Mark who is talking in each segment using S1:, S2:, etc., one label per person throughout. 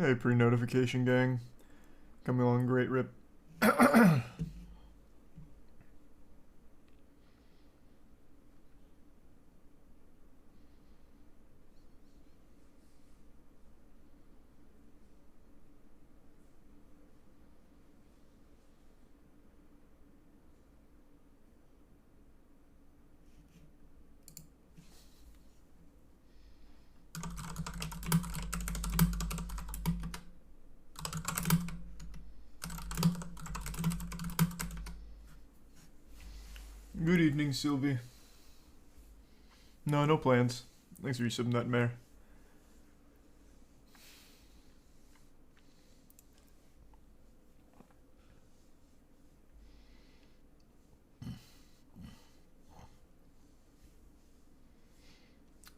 S1: Hey, pre-notification gang. Coming along great, Rip. Good evening, Sylvie. No plans. Thanks for your sub, Nutmare.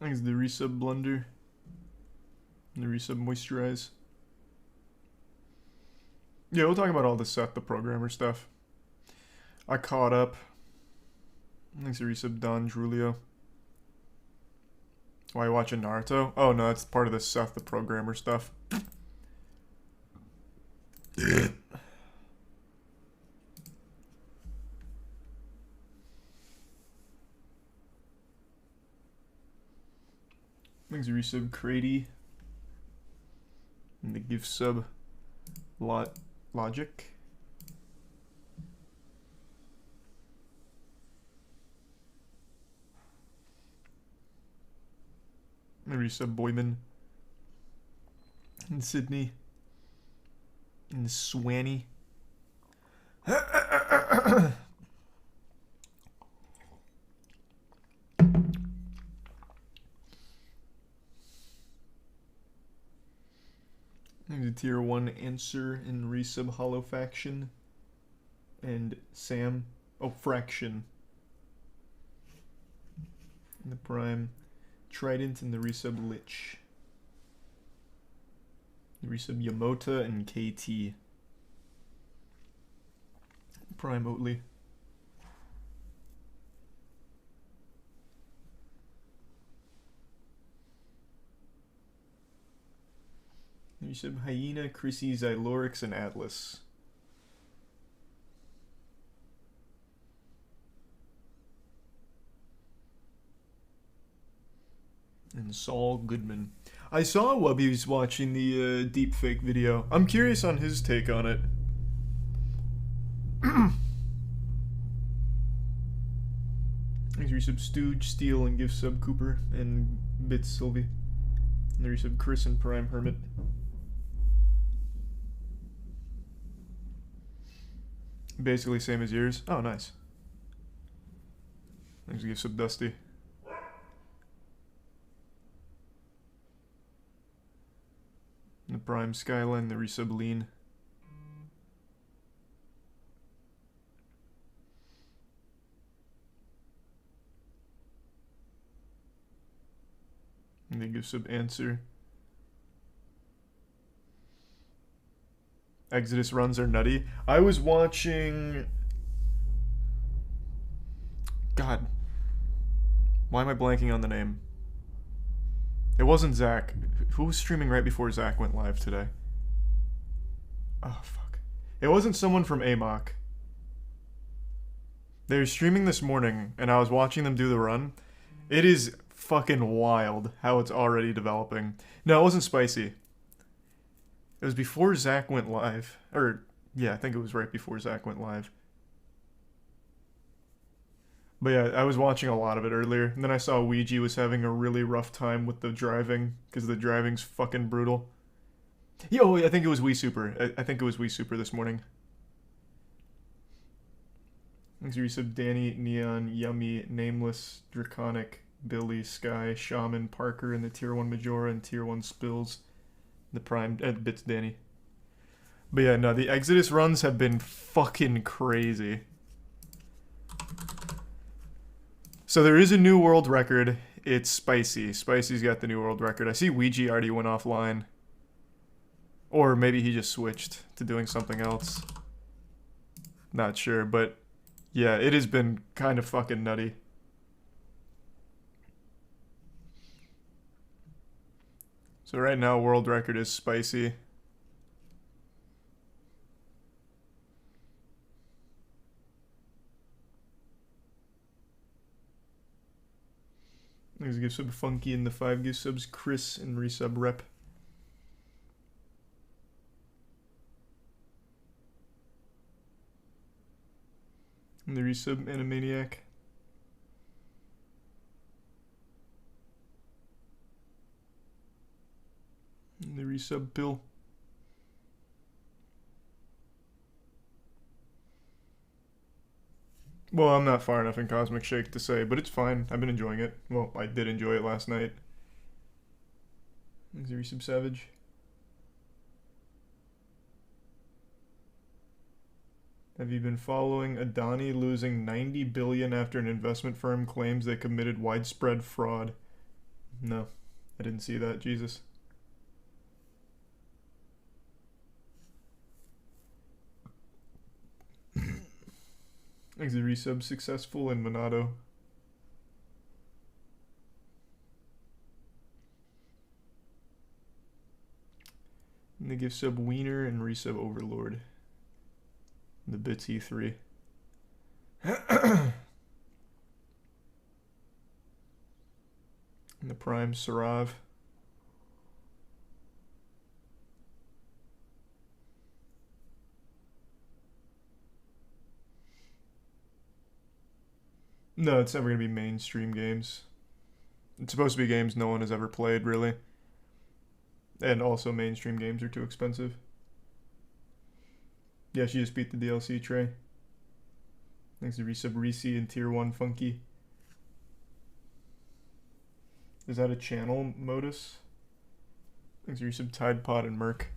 S1: Thanks the resub blunder. And the resub moisturize. Yeah, we'll talk about all the Seth the programmer stuff. I caught up. Thanks the resub Don Julio. Why you watching Naruto? Oh no, that's part of the Seth the programmer stuff. Thanks the resub Crady. And the gift sub Logic. And resub Boyman. And Sydney. And Swanny. The tier 1 answer in resub Holofaction. And Sam. Oh, Fraction. And the Prime Trident and the resub Lich. The resub Yamota and KT. Prime Oatly. You said Hyena, Chrissy, Xylorix, and Atlas. And Saul Goodman. I saw Wubby's watching the deepfake video. I'm curious on his take on it. Thanks resub Stooge, Steel, and Gift sub Cooper, and Bits Sylvie. And the resub Chris and Prime Hermit. Basically same as yours. Oh, nice. Thanks, Gift sub Dusty. And the Prime Skyline, the resub Lean. And the Gift sub Answer. Exodus runs are nutty. I was watching... God. Why am I blanking on the name? It wasn't Zach. Who was streaming right before Zach went live today? Oh, fuck. It wasn't someone from AMOC. They were streaming this morning, and I was watching them do the run. It is fucking wild how it's already developing. No, it wasn't Spicy. It was before Zach went live. Or, yeah, I think it was right before Zach went live. But yeah, I was watching a lot of it earlier, and then I saw Ouija was having a really rough time with the driving, because the driving's fucking brutal. Yo, I think it was Wii Super. I think it was Wii Super this morning. Thanks for resub Danny, Neon, Yummy, Nameless, Draconic, Billy, Sky, Shaman, Parker, and the Tier 1 Majora, and Tier 1 Spills. The Prime, Bits Danny. But yeah, no, the Exodus runs have been fucking crazy. So there is a new world record. It's Spicy. Spicy's got the new world record. I see Ouija already went offline. Or maybe he just switched to doing something else. Not sure, but yeah, it has been kind of fucking nutty. So right now, world record is Spicy. Thanks gift sub Funky and the 5 gift subs Chris and resub Rep. And the resub Animaniac. And the resub Bill. Well, I'm not far enough in Cosmic Shake to say, but it's fine. I've been enjoying it. Well, I did enjoy it last night. Thanks, resub Savage. Have you been following Adani losing $90 billion after an investment firm claims they committed widespread fraud? No, I didn't see that. Jesus. Thanks, resub Successful and Monado. And they give sub Wiener and resub Overlord. The bits E3. And the Prime Sarav. No, it's never going to be mainstream games. It's supposed to be games no one has ever played, really. And also mainstream games are too expensive. Yeah, she just beat the DLC tray. Thanks to resub Reese and Tier 1 Funky. Is that a channel modus? Thanks to resub Tide Pod and Merc.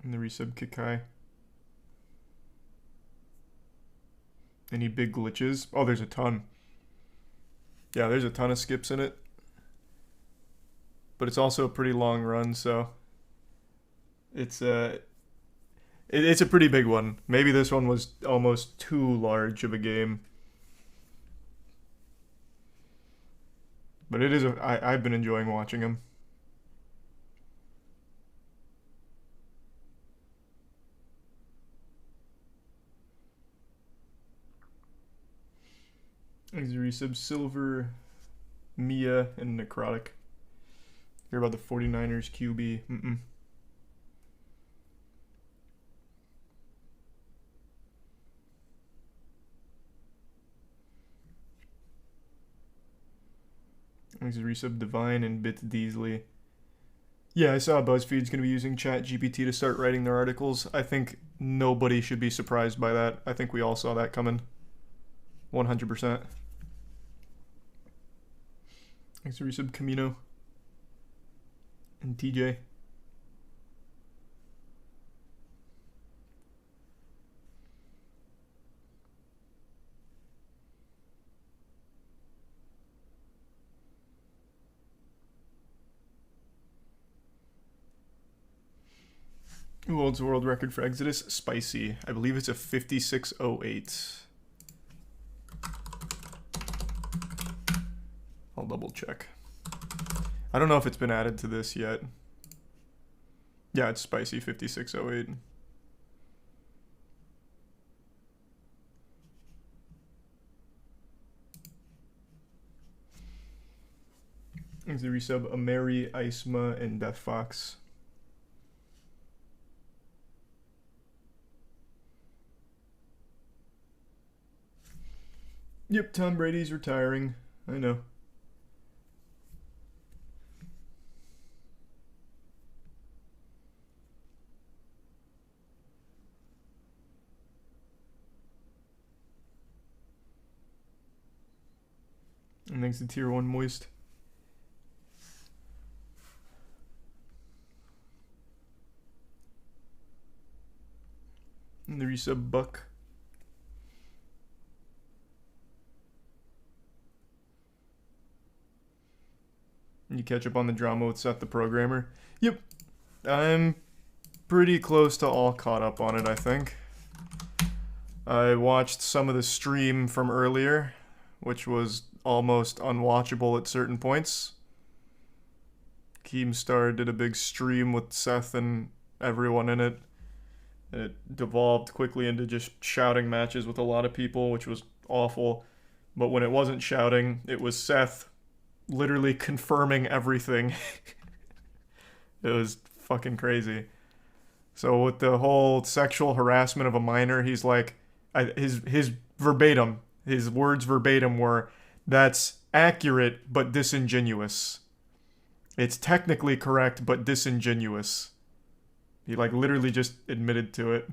S1: And the resub Kikai. Any big glitches? Oh, there's a ton. Yeah, there's a ton of skips in it. But it's also a pretty long run, so it's a pretty big one. Maybe this one was almost too large of a game. But it is I've been enjoying watching him. Thanks to resub Silver, Mia, and Necrotic. Hear about the 49ers QB. Thanks to resub Divine and Bit Deasley. Yeah, I saw BuzzFeed's going to be using ChatGPT to start writing their articles. I think nobody should be surprised by that. I think we all saw that coming. 100%. Thanks to resub Camino and TJ. Who holds the world record for Exodus? Spicy. I believe it's a 5608. I'll double check. I don't know if it's been added to this yet. Yeah, it's Spicy 5608. Thanks to resub Ameri, Isma, and Death Fox. Yep, Tom Brady's retiring. I know. And thanks to Tier 1 Moist. And the resub Buck. And you catch up on the drama with Seth the Programmer. Yep. I'm pretty close to all caught up on it, I think. I watched some of the stream from earlier, which was almost unwatchable at certain points. Keemstar did a big stream with Seth and everyone in it. And it devolved quickly into just shouting matches with a lot of people, which was awful. But when it wasn't shouting, it was Seth literally confirming everything. It was fucking crazy. So with the whole sexual harassment of a minor, he's like, his verbatim, his words verbatim were, "That's accurate but disingenuous. It's technically correct but disingenuous." He like literally just admitted to it.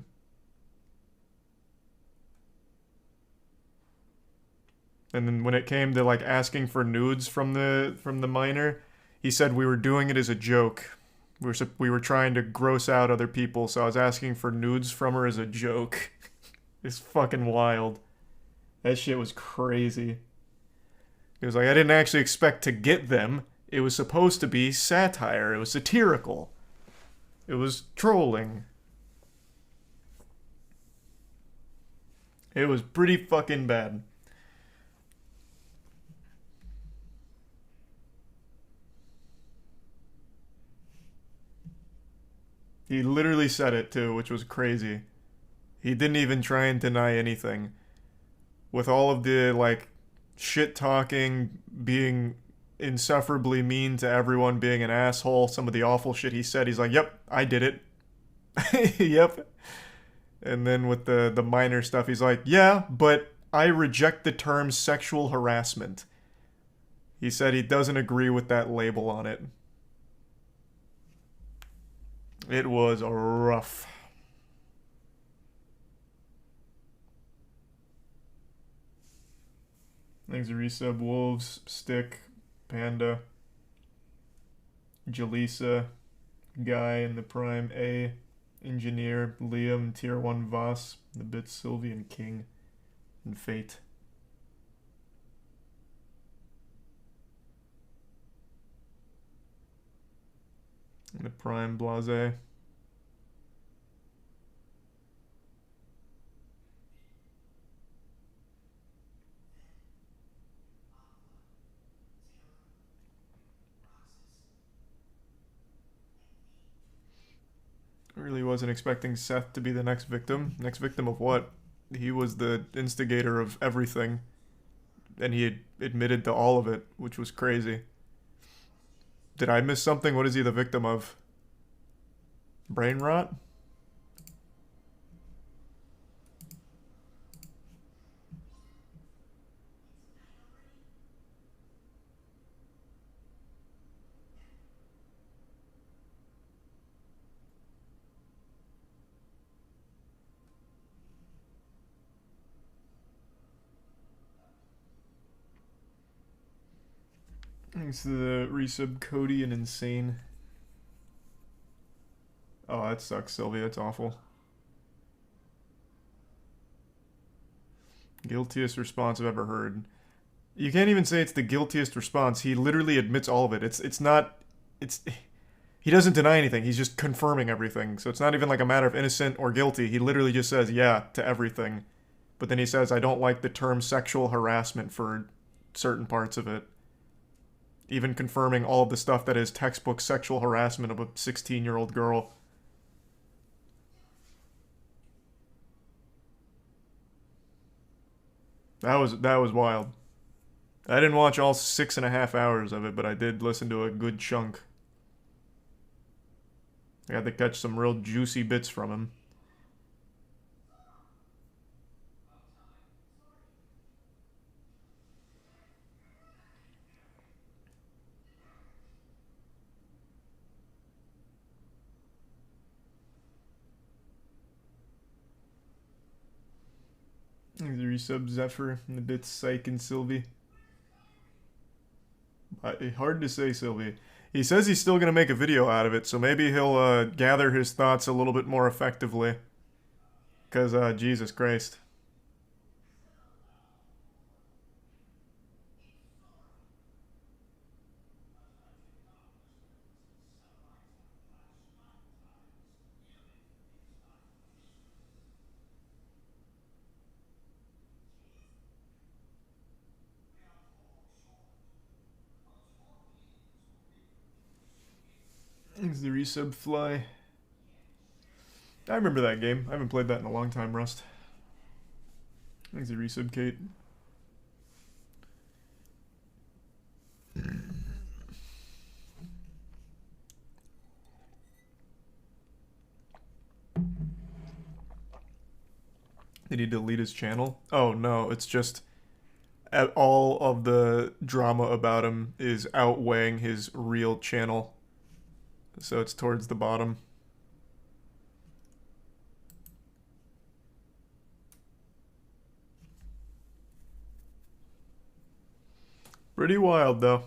S1: And then when it came to like asking for nudes from the minor, he said we were doing it as a joke. We were trying to gross out other people, so I was asking for nudes from her as a joke. It's fucking wild. That shit was crazy. He was like, I didn't actually expect to get them. It was supposed to be satire. It was satirical. It was trolling. It was pretty fucking bad. He literally said it too, which was crazy. He didn't even try and deny anything. With all of the like shit talking, being insufferably mean to everyone, being an asshole, some of the awful shit he said, he's like, "Yep, I did it." Yep. And then with the minor stuff, he's like, "Yeah, but I reject the term sexual harassment." He said he doesn't agree with that label on it. It was rough. Thanks to Resub, Wolves, Stick, Panda, Jaleesa, Guy in the Prime A, Engineer, Liam, Tier 1 Voss, the Bits, Sylvian King, and Fate. And the Prime Blase. I really wasn't expecting Seth to be the next victim. Next victim of what? He was the instigator of everything. And he had admitted to all of it, which was crazy. Did I miss something? What is he the victim of? Brain rot? Thanks to the resub Cody and Insane. Oh, that sucks, Sylvia. That's awful. Guiltiest response I've ever heard. You can't even say it's the guiltiest response. He literally admits all of it. It's not. It's. He doesn't deny anything. He's just confirming everything. So it's not even like a matter of innocent or guilty. He literally just says yeah to everything. But then he says, I don't like the term sexual harassment for certain parts of it. Even confirming all of the stuff that is textbook sexual harassment of a 16-year-old girl. That was wild. I didn't watch all 6.5 hours of it, but I did listen to a good chunk. I got to catch some real juicy bits from him. The resub Zephyr and the bits Psych and Sylvie. Hard to say, Sylvie. He says he's still going to make a video out of it, so maybe he'll gather his thoughts a little bit more effectively. Because, Jesus Christ. Thanks the resub Fly. I remember that game. I haven't played that in a long time, Rust. Thanks the resub Kate. Did he delete his channel? Oh no, it's just all of the drama about him is outweighing his real channel. So it's towards the bottom. Pretty wild though.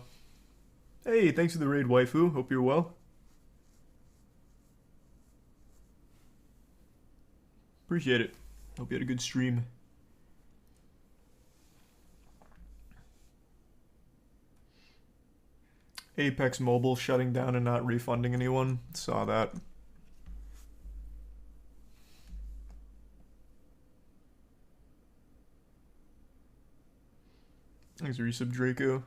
S1: Hey, thanks for the raid, waifu. Hope you're well. Appreciate it. Hope you had a good stream. Apex Mobile shutting down and not refunding anyone. Saw that. Thanks, Resub Draco.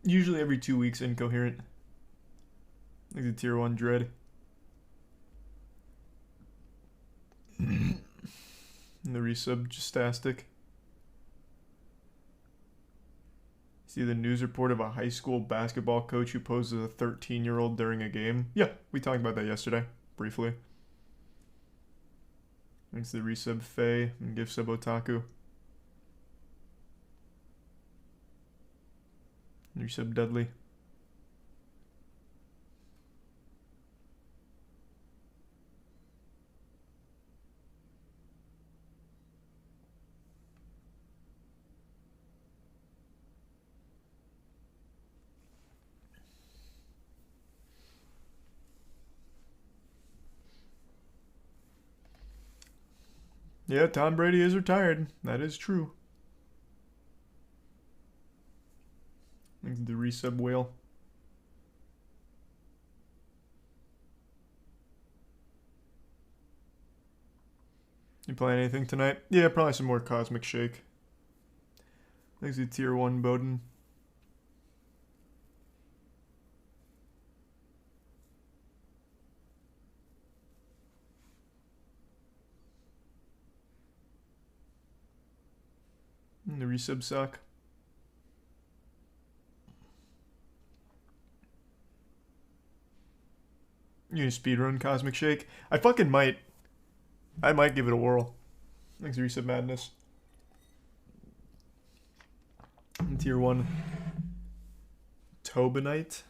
S1: Usually every 2 weeks, Incoherent. Like the tier 1 Dread. And the resub Justastic. See the news report of a high school basketball coach who posed as a 13-year-old during a game? Yeah, we talked about that yesterday, briefly. Thanks to the resub Faye and gift sub Otaku. Resub Dudley. Yeah, Tom Brady is retired. That is true. Thanks to the resub whale. You playing anything tonight? Yeah, probably some more Cosmic Shake. Thanks to tier 1 Bowden. And the resub suck. You gonna speedrun Cosmic Shake? I fucking might. I might give it a whirl. Thanks, Resub Madness. And tier 1 Tobinite.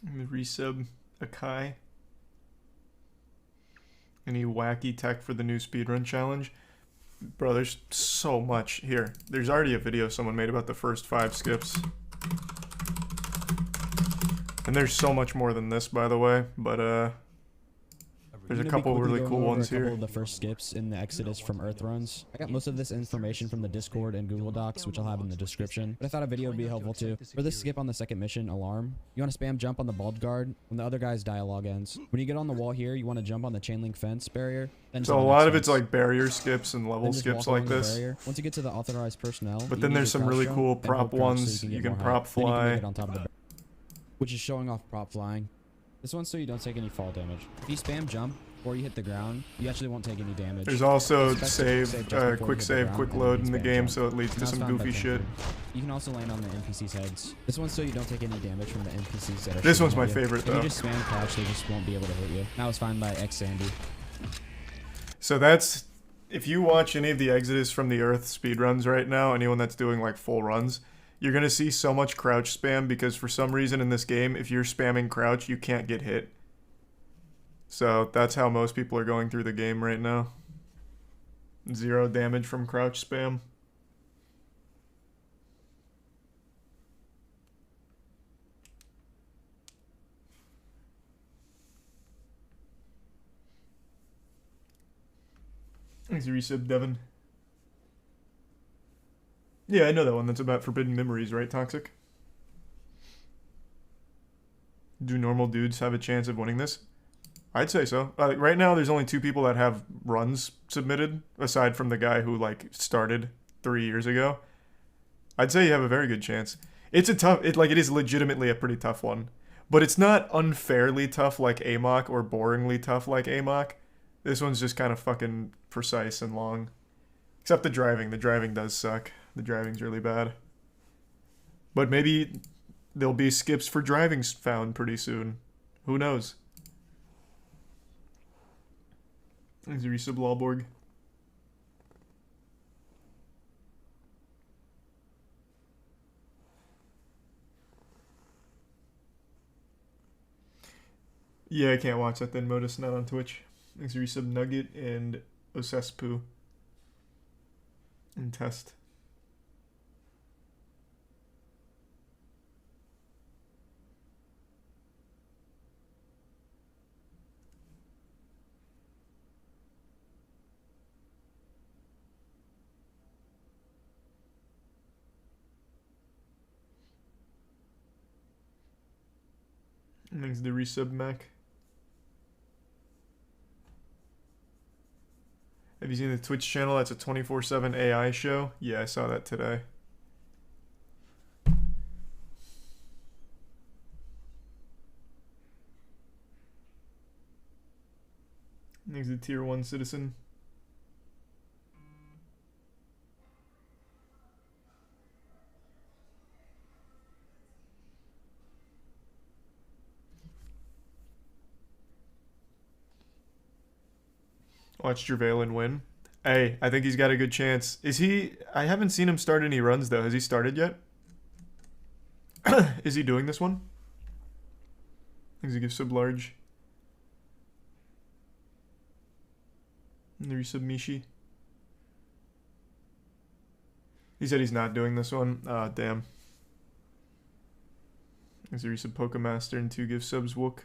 S1: And the resub Akai. Any wacky tech for the new speedrun challenge? Bro, there's so much here. There's already a video someone made about the first 5 skips. And there's so much more than this, by the way, but there's a couple really cool ones here.
S2: A couple of the first skips in the Exodus from Earthruns. I got most of this information from the Discord and Google Docs, which I'll have in the description. But I thought a video would be helpful too. For this skip on the second mission, Alarm, you want to spam jump on the bald guard when the other guy's dialogue ends. When you get on the wall here, you want to jump on the chain link fence barrier. Then
S1: so a lot of it's like barrier skips and level skips like this.
S2: Once you get to the authorized personnel,
S1: but then there's some really cool prop ones. You can prop fly,
S2: which is showing off prop flying. This one's so you don't take any fall damage. If you spam jump or you hit the ground, you actually won't take any damage.
S1: There's also quick save, quick load in the game, so it leads to some goofy shit.
S2: You can also land on the NPC's heads. This one's so you don't take any damage from the NPCs that are
S1: This one's my favorite though.
S2: If you just spam crouch, they just won't be able to hit you. That was fine by X Sandy.
S1: So that's, if you watch any of the Exodus from the Earth speedruns right now, anyone that's doing like full runs, you're going to see so much crouch spam because for some reason in this game, if you're spamming crouch, you can't get hit. So that's how most people are going through the game right now. 0 damage from crouch spam. Thanks, resub, Devin. Yeah, I know that one. That's about forbidden memories, right, Toxic? Do normal dudes have a chance of winning this? I'd say so. Right now, there's only 2 people that have runs submitted, aside from the guy who like started 3 years ago. I'd say you have a very good chance. It's a tough. It is legitimately a pretty tough one, but it's not unfairly tough like AMOC or boringly tough like AMOC. This one's just kind of fucking precise and long. Except the driving. The driving does suck. The driving's really bad. But maybe there'll be skips for driving found pretty soon. Who knows? Thanks, Resub Lawborg. Yeah, I can't watch that then, Modus, not on Twitch. Thanks, Resub Nugget and Osespu. And Test. Thanks, the Resub Mac. Have you seen the Twitch channel? That's a 24/7 AI show. Yeah, I saw that today. Thanks, the Tier 1 citizen. Watch Jervalen win. Hey, I think he's got a good chance. Is he? I haven't seen him start any runs though. Has he started yet? Is he doing this one? Thanks, he gives sub large. And the resub Mishi. He said he's not doing this one. Damn. Thanks, the resub Pokemaster and 2 give subs Wook.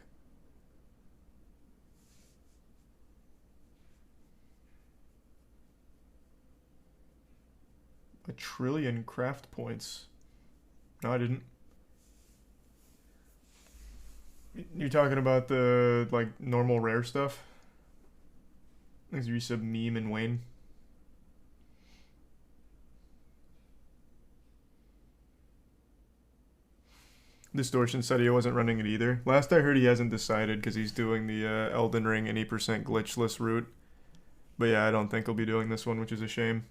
S1: A trillion craft points. No, I didn't. You're talking about the, like, normal rare stuff? Thanks, resub Meme and Wayne. Distortion said he wasn't running it either. Last I heard, he hasn't decided because he's doing the Elden Ring any percent glitchless route. But yeah, I don't think he'll be doing this one, which is a shame.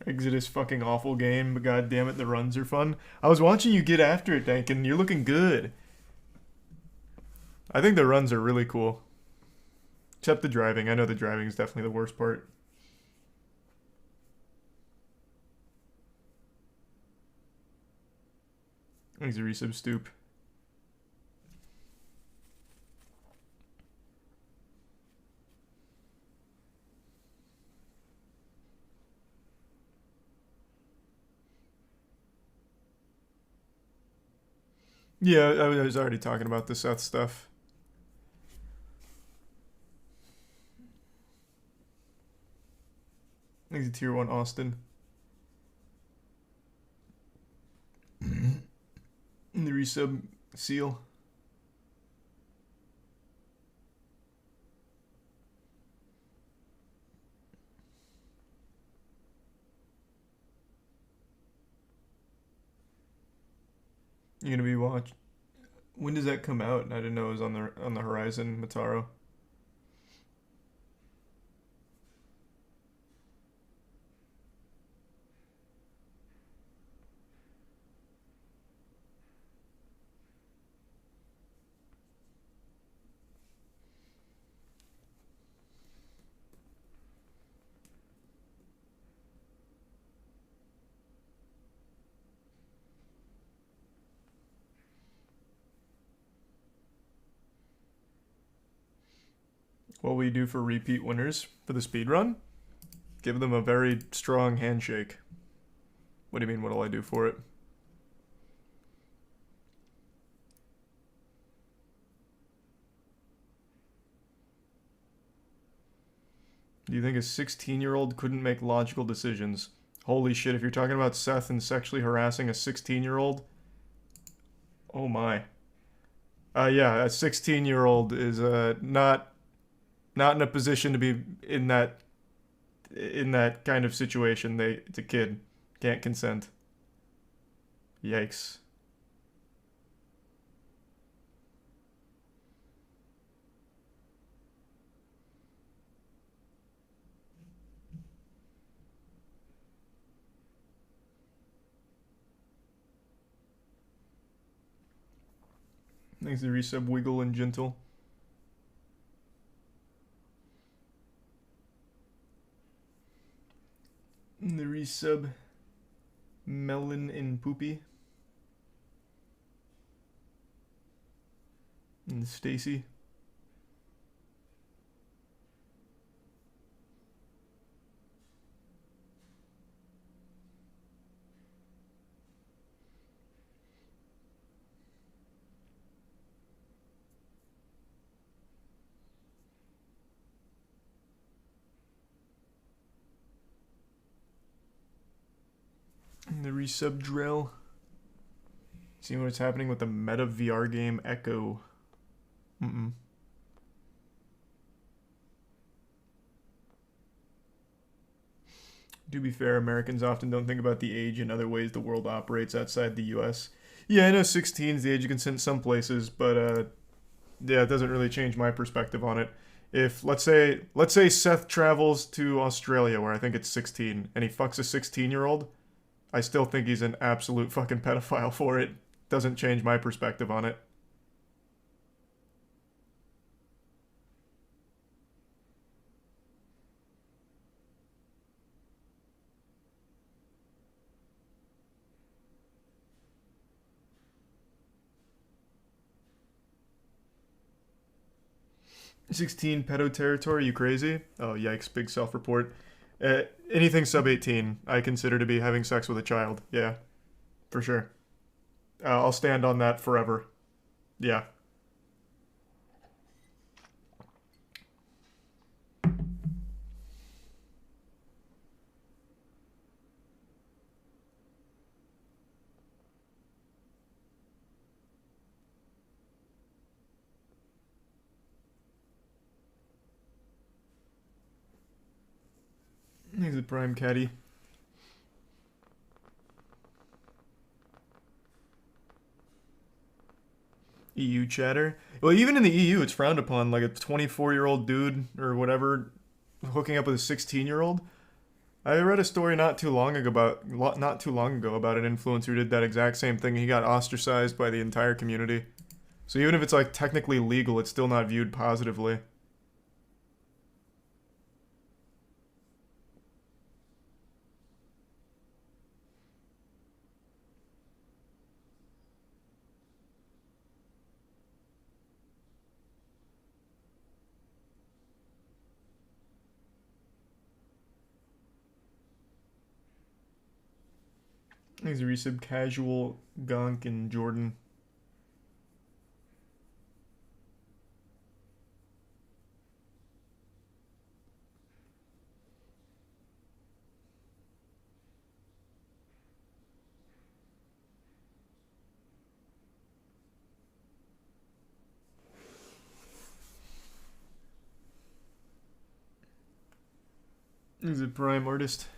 S1: Exodus fucking awful game, but god damn it, the runs are fun. I was watching you get after it, Dankin. You're looking good. I think the runs are really cool. Except the driving. I know the driving is definitely the worst part. Thanks, a resub Stoop. Yeah, I was already talking about the Seth stuff. Thanks, a tier 1 Austin. And the resub Seal. You're gonna be watch. When does that come out? I didn't know it was on the horizon, Mataro. What we do for repeat winners for the speed run? Give them a very strong handshake. What do you mean, what'll I do for it? Do you think a 16-year-old couldn't make logical decisions? Holy shit, if you're talking about Seth and sexually harassing a 16-year-old, oh my. Yeah, a 16-year-old is not in a position to be in that kind of situation. It's a kid, can't consent. Yikes. Thanks to resub Wiggle and Gentle. And the resub Melon and Poopy. And Stacy. And the resub drill. Seeing what's happening with the meta VR game Echo. To be fair, Americans often don't think about the age and other ways the world operates outside the US. Yeah, I know 16 is the age of consent some places, but yeah, it doesn't really change my perspective on it. If let's say Seth travels to Australia where I think it's 16 and he fucks a 16-year-old, I still think he's an absolute fucking pedophile for it. Doesn't change my perspective on it. "16 pedo territory, you crazy?" Oh, yikes, big self-report. Anything sub 18, I consider to be having sex with a child. Yeah, for sure. I'll stand on that forever. Yeah. He's a prime caddy. EU chatter. Well, even in the EU, it's frowned upon. Like a 24-year-old dude or whatever hooking up with a 16-year-old. I read a story not too long ago about an influencer who did that exact same thing. He got ostracized by the entire community. So even if it's like technically legal, it's still not viewed positively. He's a resub casual, Gonk, and Jordan. He's a prime artist.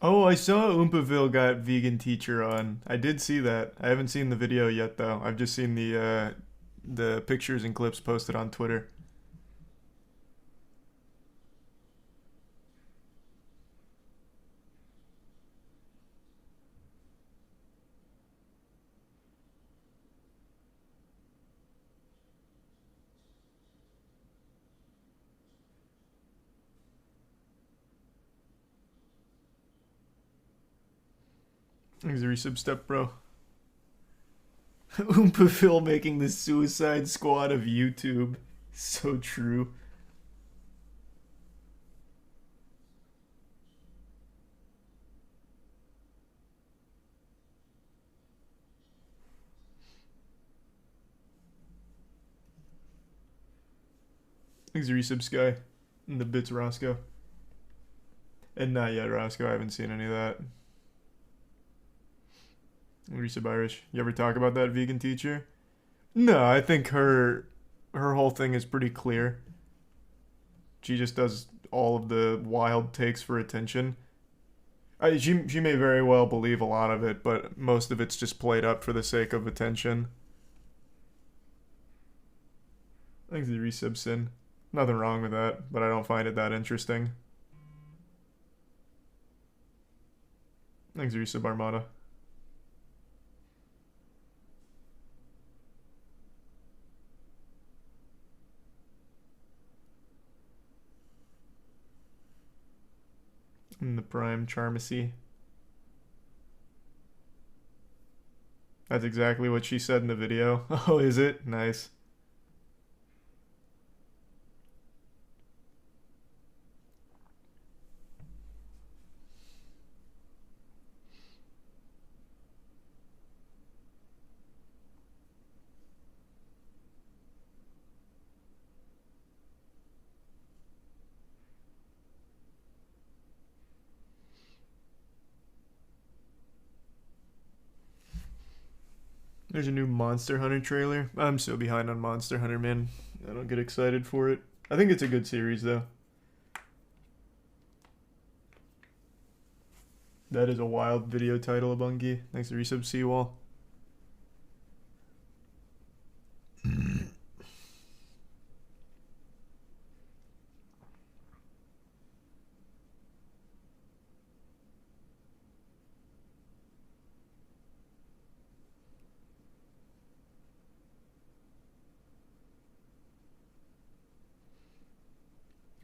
S1: Oh, I saw Oompaville got vegan teacher on. I did see that. I haven't seen the video yet though. I've just seen the pictures and clips posted on Twitter. Thanks, resub step, bro. Oompa Phil making the Suicide Squad of YouTube. So true. Thanks, resub Sky. And the bits, Roscoe. And not yet, Roscoe. I haven't seen any of that. Resub Irish. You ever talk about that vegan teacher? No, I think her whole thing is pretty clear. She just does all of the wild takes for attention. She may very well believe a lot of it, but most of it's just played up for the sake of attention. Thanks to resub Sin. Nothing wrong with that, but I don't find it that interesting. Thanks to resub Armada. In the Prime Charmacy. That's exactly what she said in the video. Oh, is it? Nice. There's a new Monster Hunter trailer. I'm so behind on Monster Hunter, man. I don't get excited for it. I think it's a good series, though. That is a wild video title, Bungie. Thanks to resub Seawall.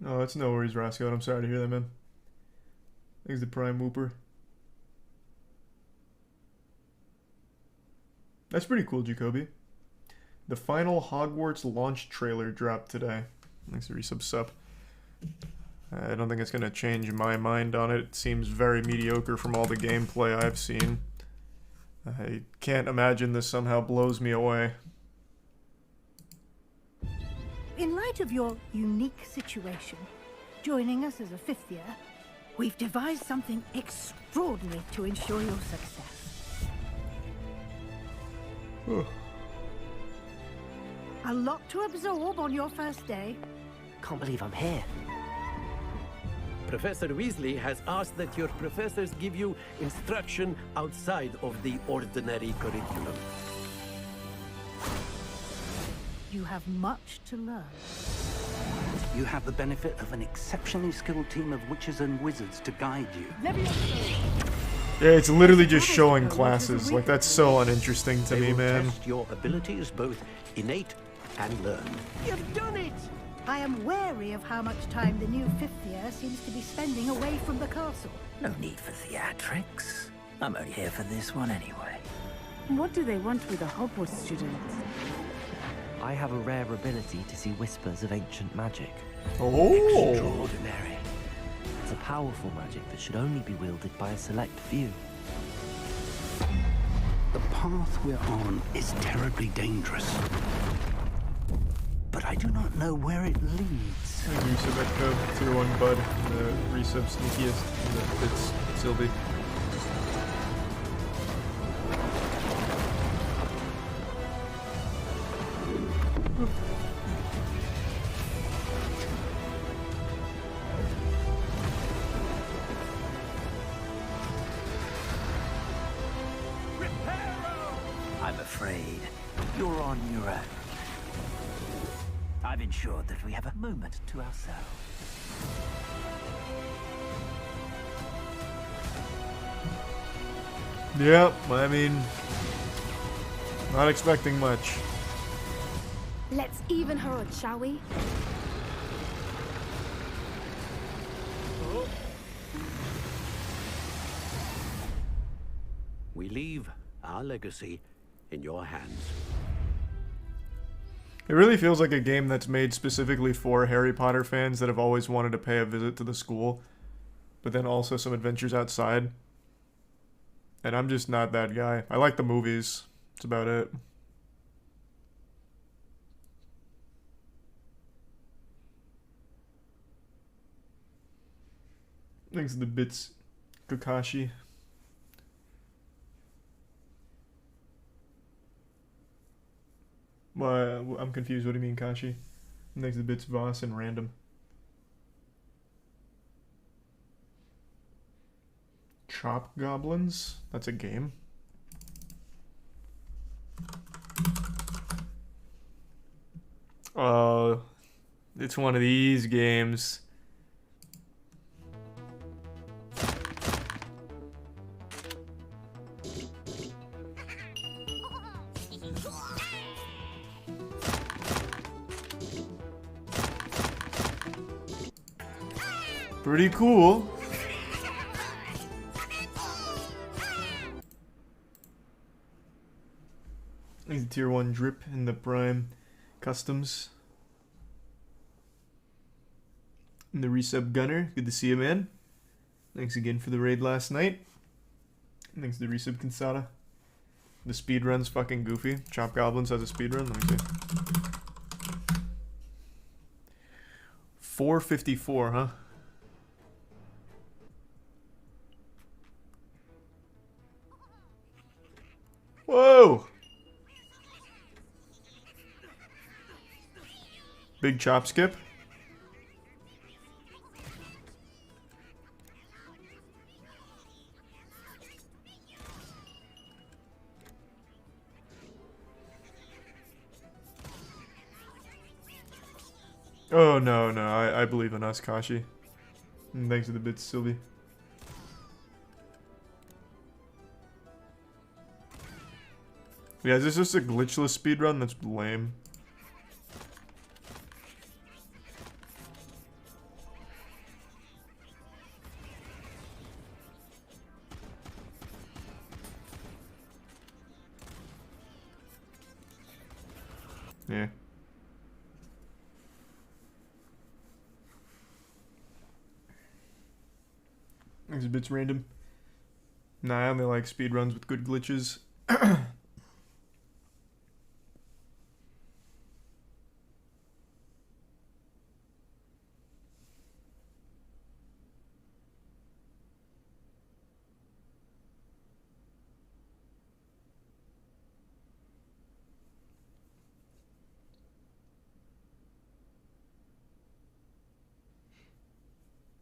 S1: Oh, that's no worries, Roscoe. I'm sorry to hear that, man. Thanks to Prime Whooper. That's pretty cool, Jacoby. The final Hogwarts launch trailer dropped today. Thanks to resub Sup. I don't think it's going to change my mind on it. It seems very mediocre from all the gameplay I've seen. I can't imagine this somehow blows me away.
S3: In light of your unique situation, joining us as a 5th year, we've devised something extraordinary to ensure your success. A lot to absorb on your first day.
S4: Can't believe I'm here. Professor Weasley has asked that your professors give you instruction outside of the ordinary curriculum.
S3: You have much to learn.
S5: You have the benefit of an exceptionally skilled team of witches and wizards to guide you.
S1: Yeah, it's literally just showing classes. Like, that's so uninteresting to me, man.
S4: Test your abilities, both innate and learned. You've done it!
S3: I am wary of how much time the new 5th year seems to be spending away from the castle.
S6: No need for theatrics. I'm only here for this one anyway.
S7: What do they want with a Hogwarts student?
S8: I have a rare ability to see whispers of ancient magic.
S1: Oh!
S4: Extraordinary.
S8: It's a powerful magic that should only be wielded by a select few.
S5: The path we're on is terribly dangerous. But I do not know where it leads.
S1: Resub Echo, Tier 1 Bud, the resub Sneakiest, and it's Sylvie.
S6: I'm afraid you're on your own. I've ensured that we have a moment to ourselves.
S1: Yep, I mean, not expecting much.
S7: Let's even her out, shall we?
S4: We leave our legacy in your hands.
S1: It really feels like a game that's made specifically for Harry Potter fans that have always wanted to pay a visit to the school, but then also some adventures outside. And I'm just not that guy. I like the movies. That's about it. Thanks to the bits, Kakashi. Well, I'm confused. What do you mean, Kashi? Thanks to the bits, Voss, and Random. Chop Goblins? That's a game? It's one of these games. Pretty cool. He's a tier 1 drip in the Prime Customs. And the resub Gunner. Good to see you, man. Thanks again for the raid last night. Thanks to the resub Kinsada. The speedrun's fucking goofy. Chop Goblins has a speedrun. Let me see. 454, huh? Whoa! Big chop skip. Oh no, no, I believe in us, Kashi. And thanks for the bits, Sylvie. Yeah, is this just a glitchless speedrun? That's lame. Yeah. Thanks a bit's random. Nah, I only like speedruns with good glitches.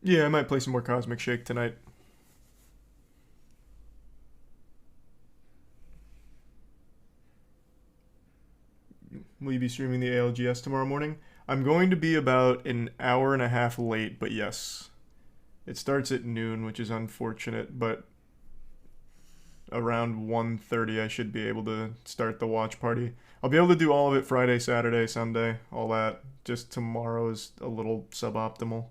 S1: Yeah, I might play some more Cosmic Shake tonight. Will you be streaming the ALGS tomorrow morning? I'm going to be about an hour and a half late, but yes. It starts at noon, which is unfortunate, but around 1:30 I should be able to start the watch party. I'll be able to do all of it Friday, Saturday, Sunday, all that. Just tomorrow is a little suboptimal.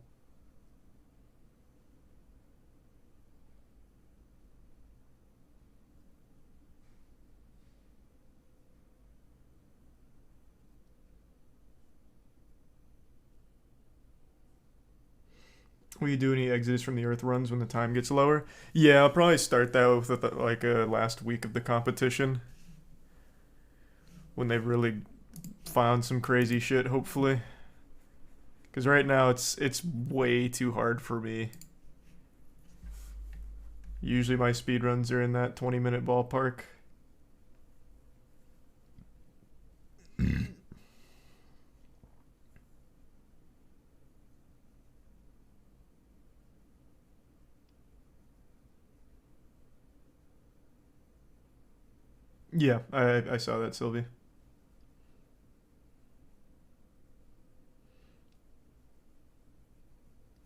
S1: Will you do any exits from the Earth runs when the time gets lower? Yeah, I'll probably start that with like a last week of the competition. When they've really found some crazy shit, hopefully. Because right now it's way too hard for me. Usually my speedruns are in that 20-minute ballpark. Yeah, I saw that, Sylvie.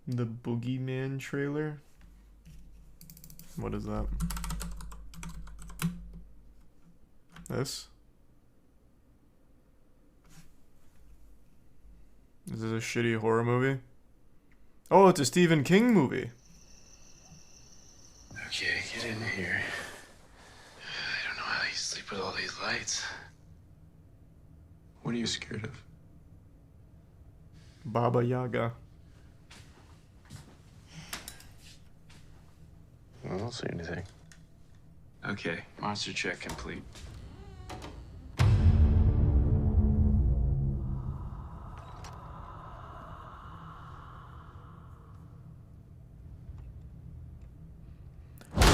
S1: The Boogeyman trailer? What is that? This? Is this a shitty horror movie? Oh, it's a Stephen King movie.
S9: Okay, get in here. sleep with all these lights. What are you scared of?
S1: Baba Yaga.
S9: I don't see anything. Okay, monster check complete.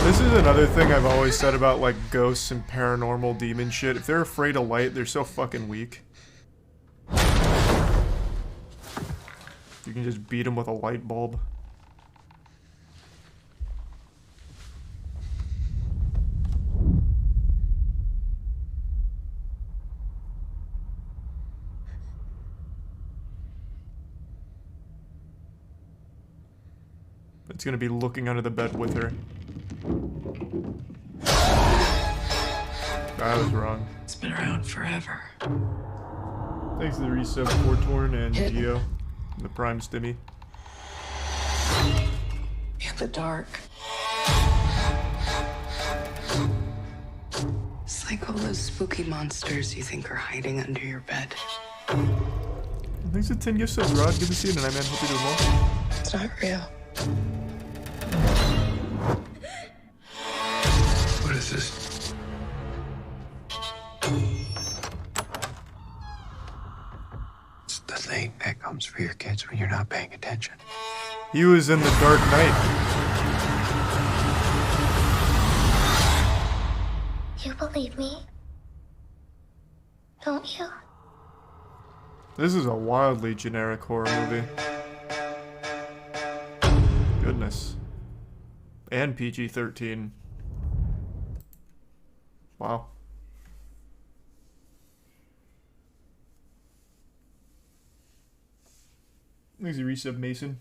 S1: This is another thing I've always said about like ghosts and paranormal demon shit. If they're afraid of light, they're so fucking weak. You can just beat them with a light bulb. It's gonna be looking under the bed with her. I was wrong.
S10: It's been around forever.
S1: Thanks to the resub Fortorn and Geo. And the Prime Stimmy.
S10: In the dark. It's like all those spooky monsters you think are hiding under your bed.
S1: Thanks to 10 gift subs, Rod. Good to see you tonight, man. Hope you're doing well.
S10: It's not real.
S9: What is this? It's the thing that comes for your kids when you're not paying attention.
S1: He was in the Dark Knight.
S11: You believe me? Don't you?
S1: This is a wildly generic horror movie. Goodness. And PG-13. Wow. Thanks, you resub Mason.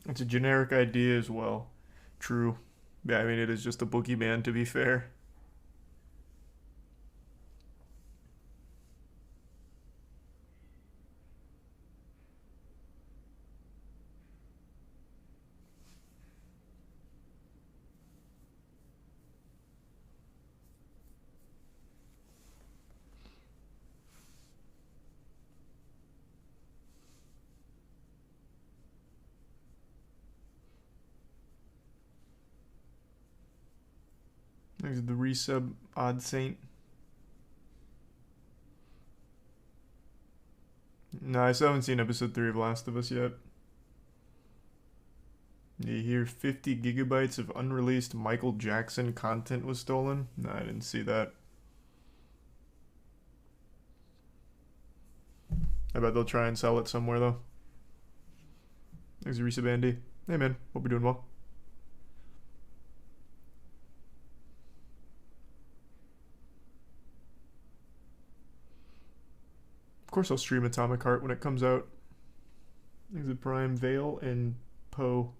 S1: It's a generic idea as well. True. Yeah, I mean, it is just a boogeyman, to be fair. There's the resub Odd Saint. No, I still haven't seen episode 3 of Last of Us yet. You hear 50 gigabytes of unreleased Michael Jackson content was stolen? No, I didn't see that. I bet they'll try and sell it somewhere though. There's a resub Andy. Hey man, hope you're doing well. Of course I'll stream Atomic Heart when it comes out. There's a Prime Veil and Poe.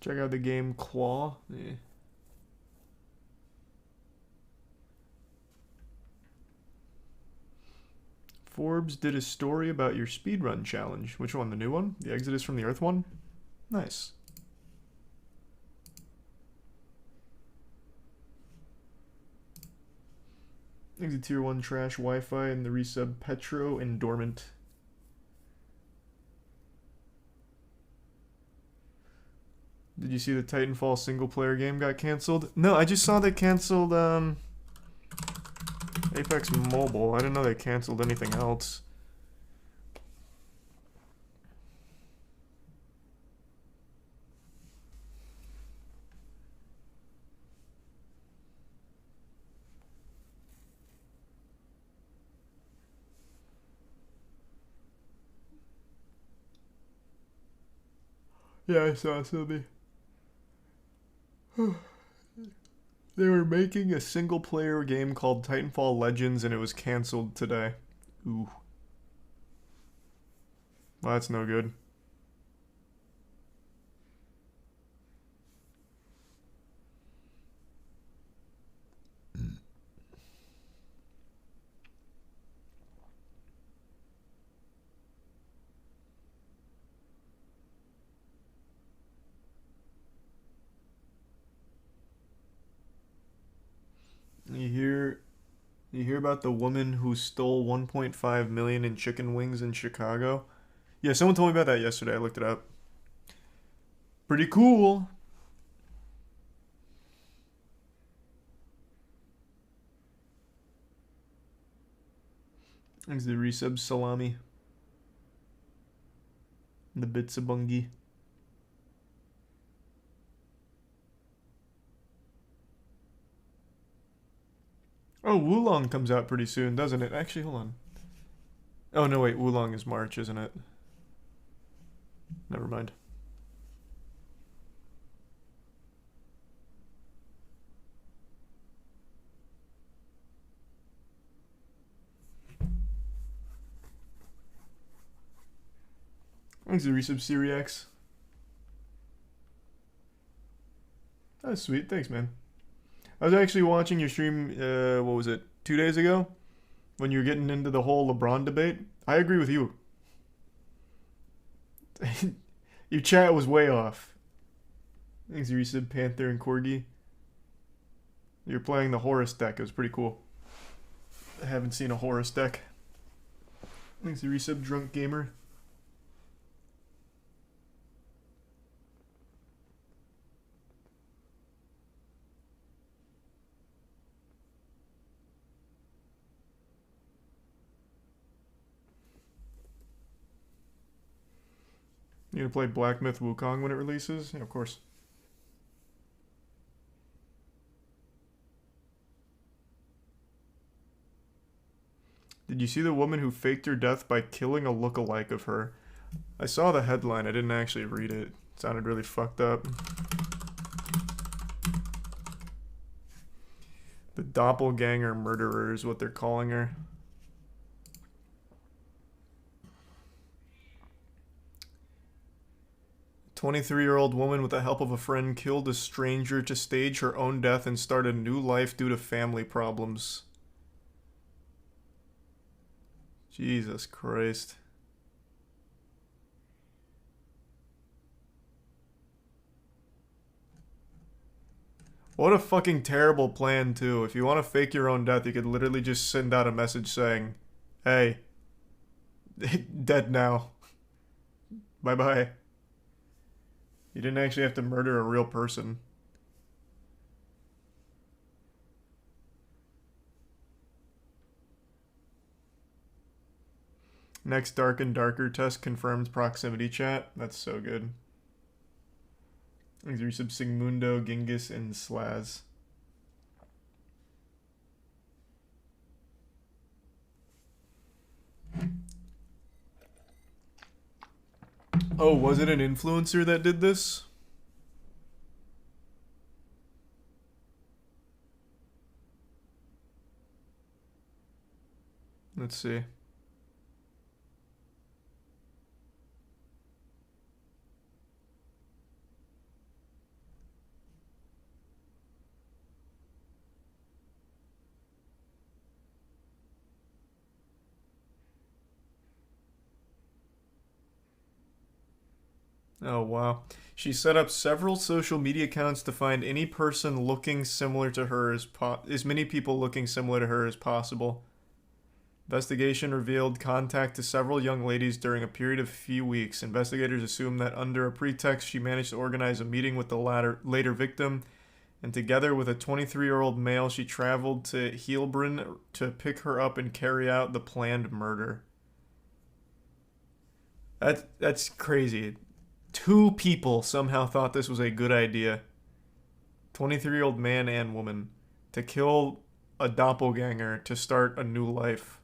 S1: Check out the game Claw. Yeah. Forbes did a story about your speedrun challenge. Which one? The new one? The Exodus from the Earth one? Nice. Exit Tier 1 Trash Wi-Fi and the resub Petro and Dormant. Did you see the Titanfall single player game got canceled? No, I just saw they canceled Apex Mobile. I didn't know they canceled anything else. Yeah, I saw Sylvie. They were making a single-player game called Titanfall Legends, and it was canceled today. Ooh. Well, that's no good. You hear about the woman who stole 1.5 million in chicken wings in Chicago? Yeah, someone told me about that yesterday. I looked it up. Pretty cool. There's the resub salami. The bits of bungie. Oh, Wulong comes out pretty soon, doesn't it? Actually, hold on. Oh, no, wait. Wulong is March, isn't it? Never mind. Thanks, the resub Syriax. That's sweet. Thanks, man. I was actually watching your stream, what was it, 2 days ago? When you were getting into the whole LeBron debate. I agree with you. Your chat was way off. Thanks, resub Panther and Corgi. You're playing the Horus deck. It was pretty cool. I haven't seen a Horus deck. Thanks, resub Drunk Gamer. You gonna play Black Myth Wukong when it releases? Yeah, of course. Did you see the woman who faked her death by killing a look-alike of her? I saw the headline. I didn't actually read it. It sounded really fucked up. The doppelganger murderer is what they're calling her. 23-year-old woman with the help of a friend killed a stranger to stage her own death and start a new life due to family problems. Jesus Christ. What a fucking terrible plan, too. If you want to fake your own death, you could literally just send out a message saying, hey, dead now. Bye-bye. You didn't actually have to murder a real person. Next Dark and Darker test confirms proximity chat. That's so good. Thanks, resub Sigmundo, Genghis, and Slaz. Oh, was it an influencer that did this? Let's see. Oh, wow. She set up several social media accounts to find any person looking similar to her as many people looking similar to her as possible. Investigation revealed contact to several young ladies during a period of few weeks. Investigators assume that under a pretext, she managed to organize a meeting with the later victim, and together with a 23-year-old male, she traveled to Heilbronn to pick her up and carry out the planned murder. That's crazy. 2 people somehow thought this was a good idea. 23-year-old man and woman to kill a doppelganger to start a new life.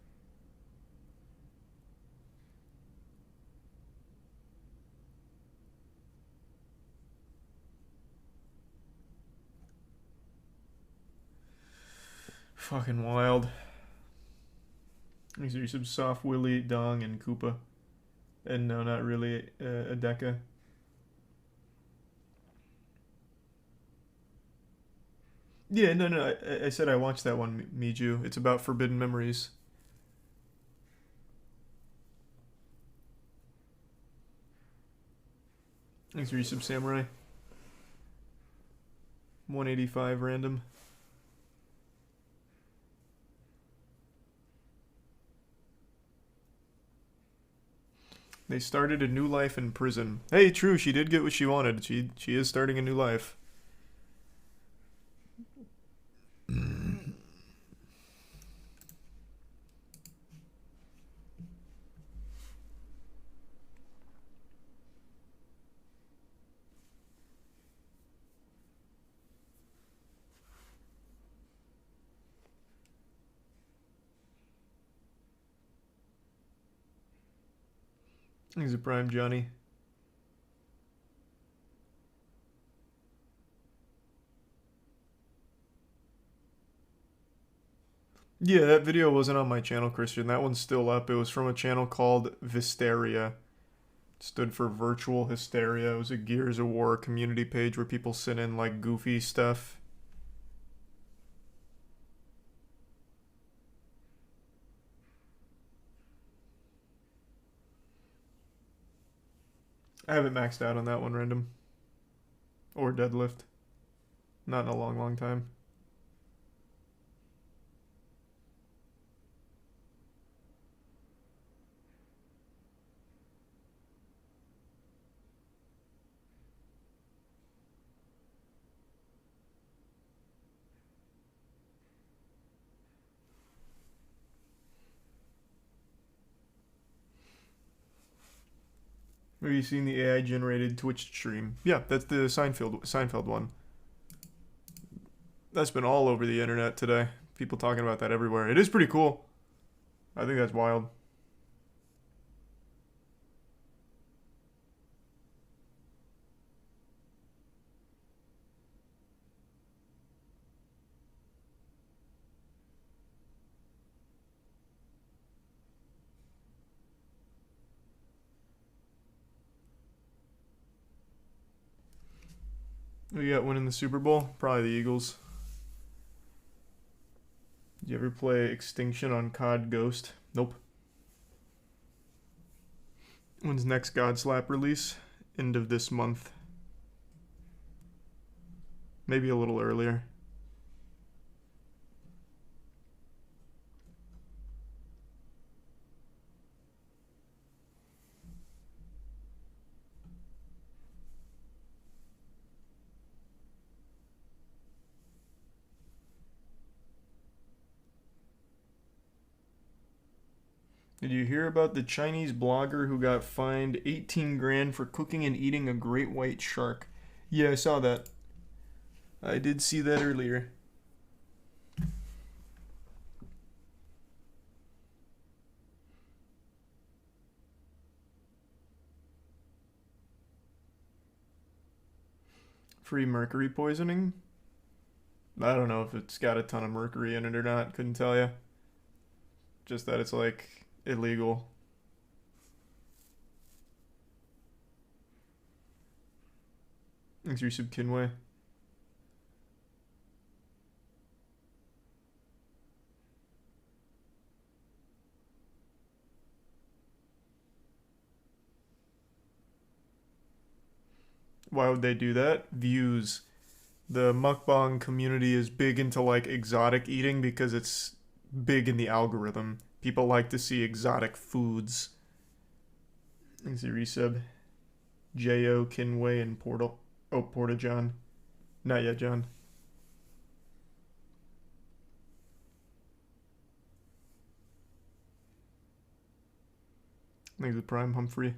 S1: Fucking wild. These are some soft Willy, Dong, and Koopa. And no, not really a Deca. Yeah, no, I said I watched that one, Miju. It's about forbidden memories. Thanks, Resub Samurai. 185 random. They started a new life in prison. Hey, true, she did get what she wanted. She is starting a new life. He's a prime Johnny. Yeah, that video wasn't on my channel, Christian. That one's still up. It was from a channel called Visteria. It stood for Virtual Hysteria. It was a Gears of War community page where people sent in like goofy stuff. I haven't maxed out on that one, random. Or deadlift. Not in a long, long time. Have you seen the AI generated Twitch stream? Yeah, that's the Seinfeld one. That's been all over the internet today. People talking about that everywhere. It is pretty cool. I think that's wild. Who you got winning the Super Bowl? Probably the Eagles. Did you ever play Extinction on COD Ghost? Nope. When's next God Slap release? End of this month. Maybe a little earlier. Did you hear about the Chinese blogger who got fined 18 grand for cooking and eating a great white shark? Yeah, I saw that. I did see that earlier. Free mercury poisoning? I don't know if it's got a ton of mercury in it or not. Couldn't tell you. Just that it's like illegal. Thanks, Yusuf Kinway. Why would they do that? Views. The mukbang community is big into like exotic eating because it's big in the algorithm. People like to see exotic foods. Thanks, Resub. J.O. Kinway and Porta John. Not yet, John. Thanks, the Prime Humphrey.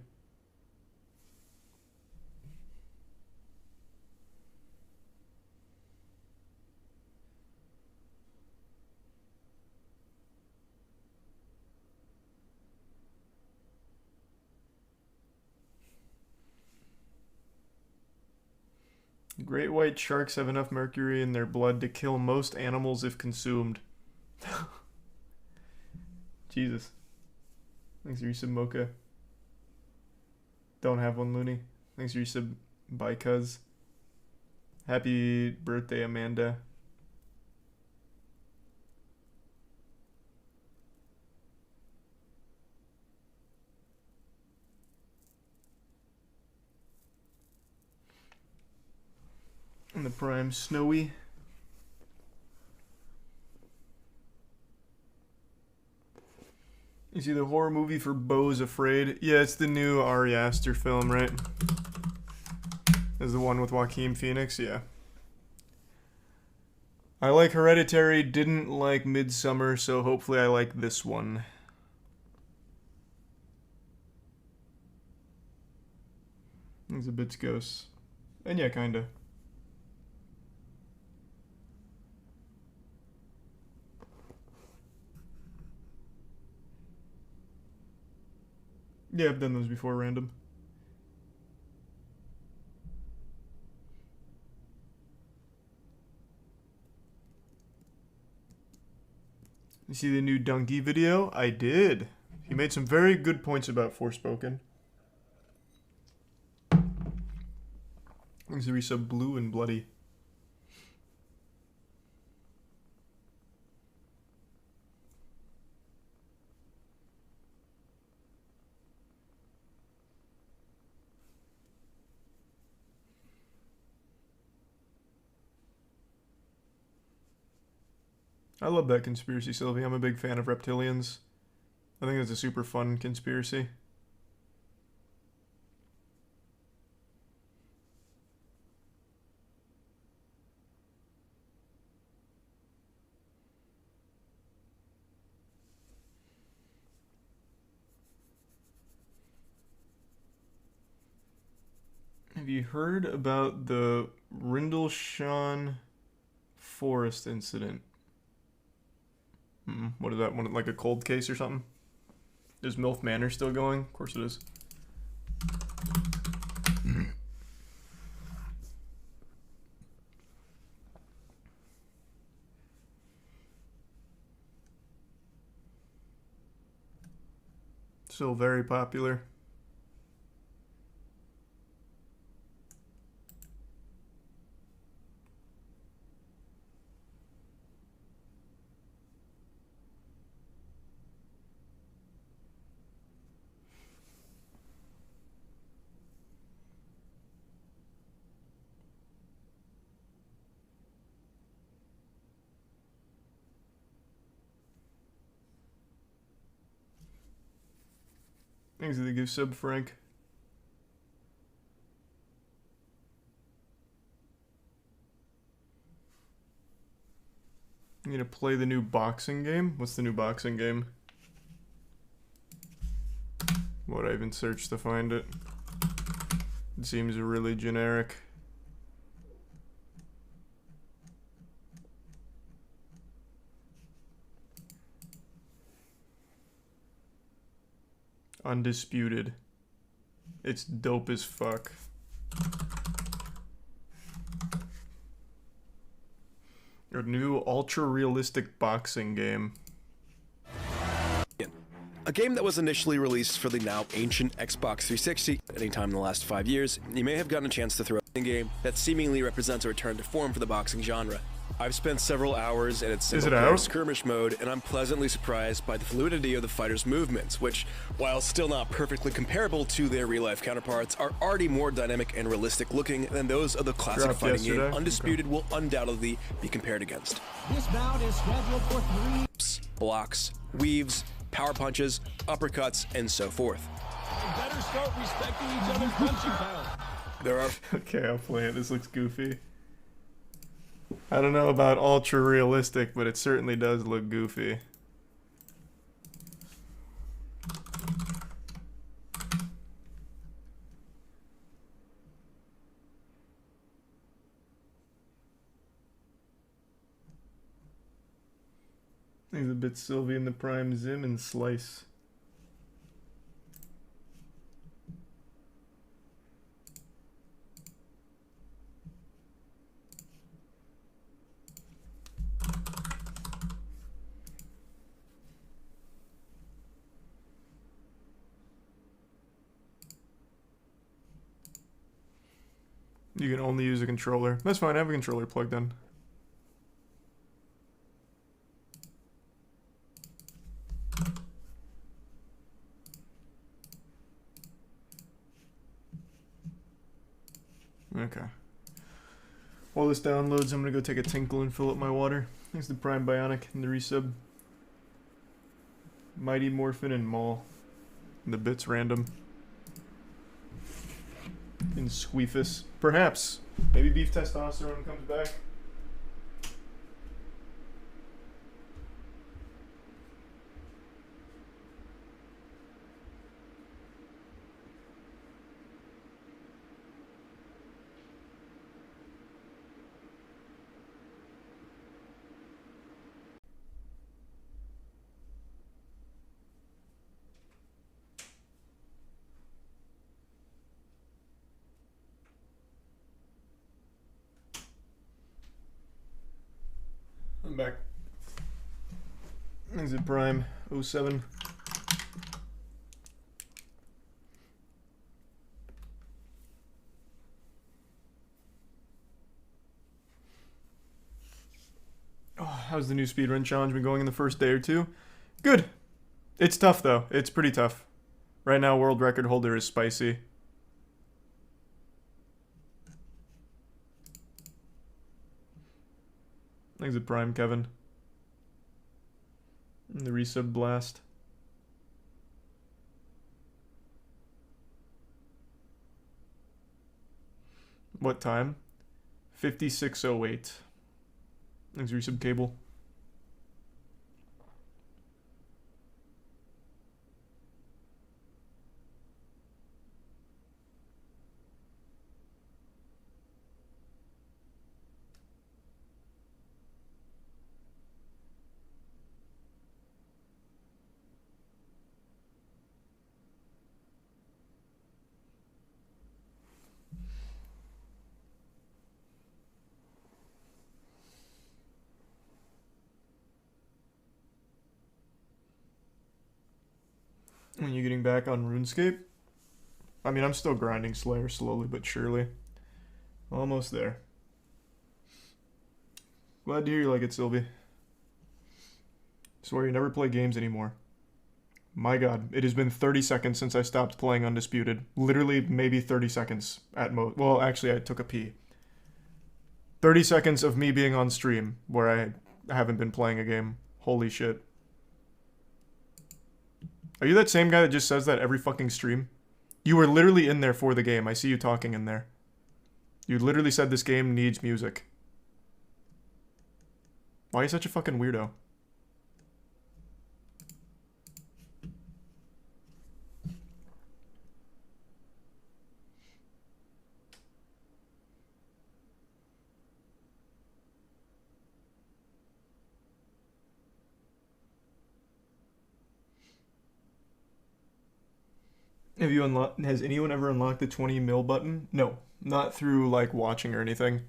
S1: Great white sharks have enough mercury in their blood to kill most animals if consumed. Jesus. Thanks, resub Mocha. Don't have one, Looney. Thanks, resub by Cuz. Happy birthday, Amanda. And the Prime Snowy. You see the horror movie for Beau's Afraid? Yeah, it's the new Ari Aster film, right? Is the one with Joaquin Phoenix? Yeah. I like Hereditary, didn't like Midsummer, so hopefully I like this one. It's a bit ghosts. And yeah, kinda. Yeah, I've done those before, random. You see the new Donkey video? I did. He made some very good points about Forspoken. Things to be so blue and bloody. I love that conspiracy, Sylvie. I'm a big fan of reptilians. I think it's a super fun conspiracy. Have you heard about the Rindlesham Forest incident? What is that one? Like a cold case or something? Is MILF Manor still going? Of course it is. Still very popular. Thanks for the gift sub, Frank. I'm gonna play the new boxing game. What's the new boxing game? Would I even search to find it? It seems really generic. Undisputed. It's dope as fuck. A new ultra-realistic boxing game.
S12: A game that was initially released for the now ancient Xbox 360. Anytime in the last 5 years, you may have gotten a chance to throw a game that seemingly represents a return to form for the boxing genre. I've spent several hours in its single-player skirmish mode, and I'm pleasantly surprised by the fluidity of the fighters' movements, which, while still not perfectly comparable to their real-life counterparts, are already more dynamic and realistic-looking than those of the classic fighting game Undisputed will undoubtedly be compared against.
S13: This bout is scheduled for 3
S12: blocks, weaves, power punches, uppercuts, and so forth.
S13: They better start respecting each other's punching power.
S12: There are...
S1: Okay, I'll play it. This looks goofy. I don't know about ultra realistic, but it certainly does look goofy. He's a bit Sylvie in the Prime Zim and Slice. You can only use a controller. That's fine, I have a controller plugged in. Okay. While this downloads, I'm gonna go take a tinkle and fill up my water. Thanks to Prime Bionic and the resub. Mighty Morphin and Maul. And the bits random. And Squeefus. Perhaps. Maybe Beef Testosterone comes back. I'm back. Is it Prime 07? Oh, how's the new speedrun challenge been going in the first day or two? Good. It's tough though. It's pretty tough. Right now, world record holder is Spicy. Thanks to Prime Kevin. And the resub blast. What time? 56:08. Thanks resub cable. When you getting back on RuneScape? I mean, I'm still grinding Slayer slowly but surely. Almost there. Glad to hear you like it, Sylvie. Swear you never play games anymore. My god, it has been 30 seconds since I stopped playing Undisputed. Literally, maybe 30 seconds at most. Well, actually, I took a pee. 30 seconds of me being on stream where I haven't been playing a game. Holy shit. Are you that same guy that just says that every fucking stream? You were literally in there for the game. I see you talking in there. You literally said this game needs music. Why are you such a fucking weirdo? Have you has anyone ever unlocked the 20 mil button? No, not through like watching or anything.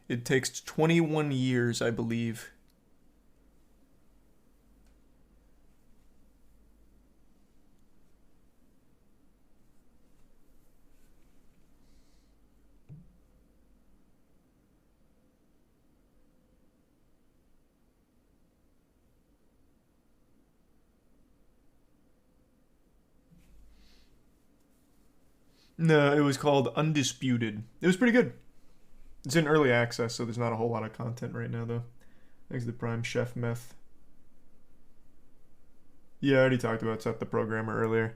S1: It takes 21 years, I believe. No, it was called Undisputed. It was pretty good. It's in early access, so there's not a whole lot of content right now, though. Thanks to Prime Chef Meth. Yeah, I already talked about Set the Programmer earlier.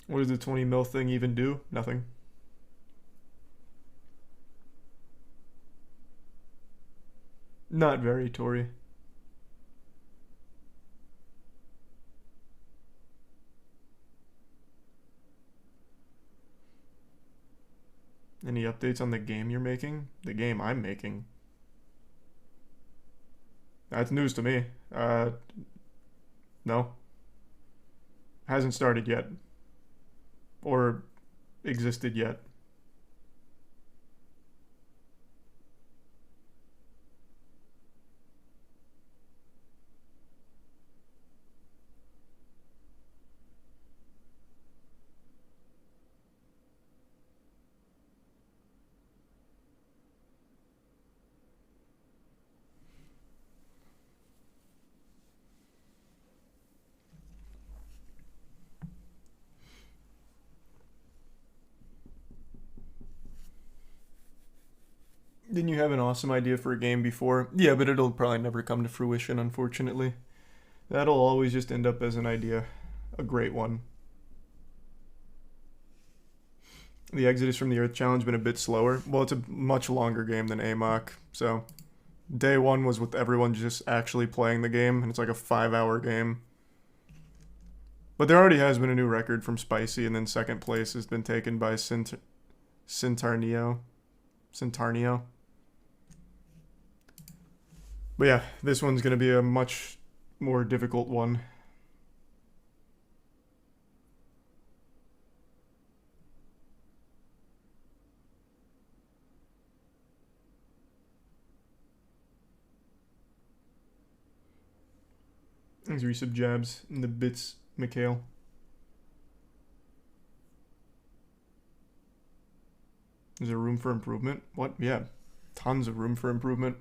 S1: What does the 20 mil thing even do? Nothing. Not very, Tori. Any updates on the game you're making? The game I'm making. That's news to me. No. Hasn't started yet. Or existed yet. Didn't you have an awesome idea for a game before? Yeah, but it'll probably never come to fruition, unfortunately. That'll always just end up as an idea. A great one. The Exodus from the Earth challenge been a bit slower. Well, it's a much longer game than AMOC, so day one was with everyone just actually playing the game, and it's like a 5-hour game. But there already has been a new record from Spicy, and then second place has been taken by Cintarnio. But yeah, this one's going to be a much more difficult one. Thanks for resub jabs in the bits, Mikhail. Is there room for improvement? What? Yeah, tons of room for improvement.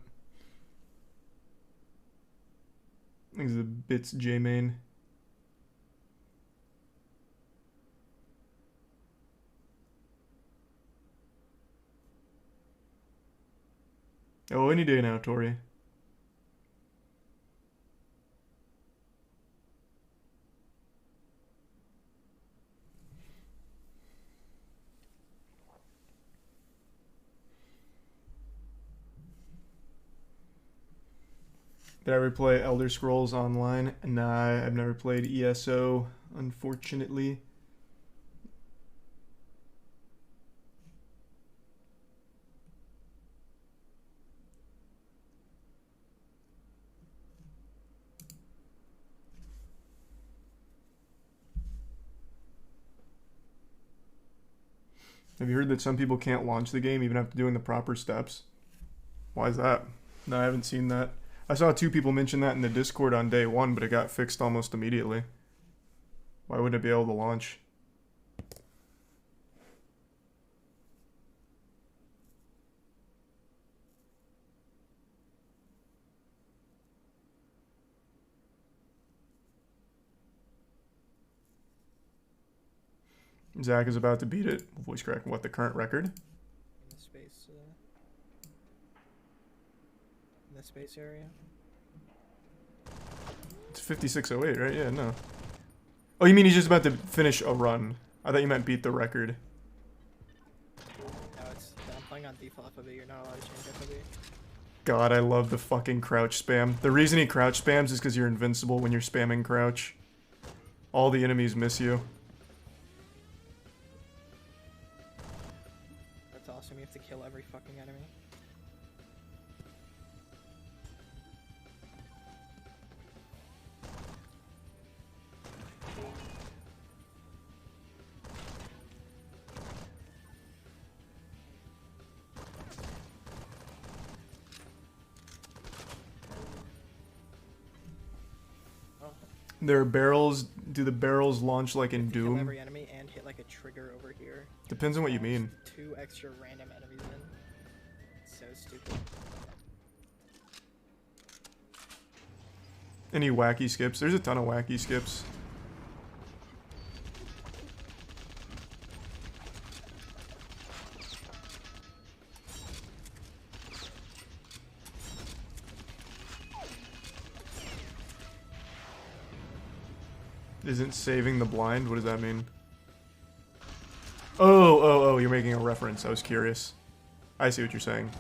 S1: Thanks for the bits, J-Main. Oh, any day now, Tori. Did I ever play Elder Scrolls Online? Nah, I've never played ESO, unfortunately. Have you heard that some people can't launch the game even after doing the proper steps? Why is that? No, I haven't seen that. I saw 2 people mention that in the Discord on day 1, but it got fixed almost immediately. Why wouldn't it be able to launch? Zach is about to beat it. Voice crack. What, the current record?
S14: In the space area.
S1: It's 5608, right? Yeah, no. Oh, you mean he's just about to finish a run? I thought you meant beat the record.
S14: No, I'm playing on default FOB. You're not allowed to change FOB.
S1: God, I love the fucking crouch spam. The reason he crouch spams is because you're invincible when you're spamming crouch. All the enemies miss you.
S14: That's awesome. You have to kill every fucking enemy.
S1: There are barrels. Do the barrels launch like in
S14: Kill
S1: Doom?
S14: every enemy and hit like a trigger over here.
S1: Depends on what you mean.
S14: 2 extra random enemies in. It's so stupid.
S1: Any wacky skips? There's a ton of wacky skips. Isn't saving the blind? What does that mean? Oh, you're making a reference. I was curious. I see what you're saying.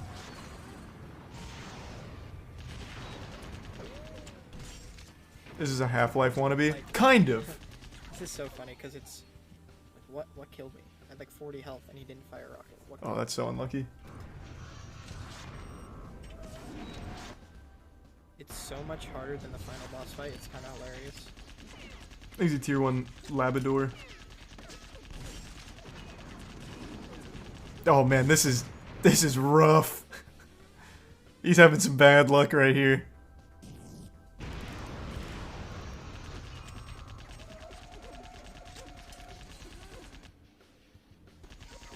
S1: This is a Half-Life wannabe?
S14: Like,
S1: kind of.
S14: This is so funny because it's like, what killed me? I had like 40 health and he didn't fire a rocket. What
S1: Oh, that's so unlucky.
S14: It's so much harder than the final boss fight. It's kind of hilarious.
S1: He's a tier 1 Labrador. Oh man, this is rough. He's having some bad luck right here.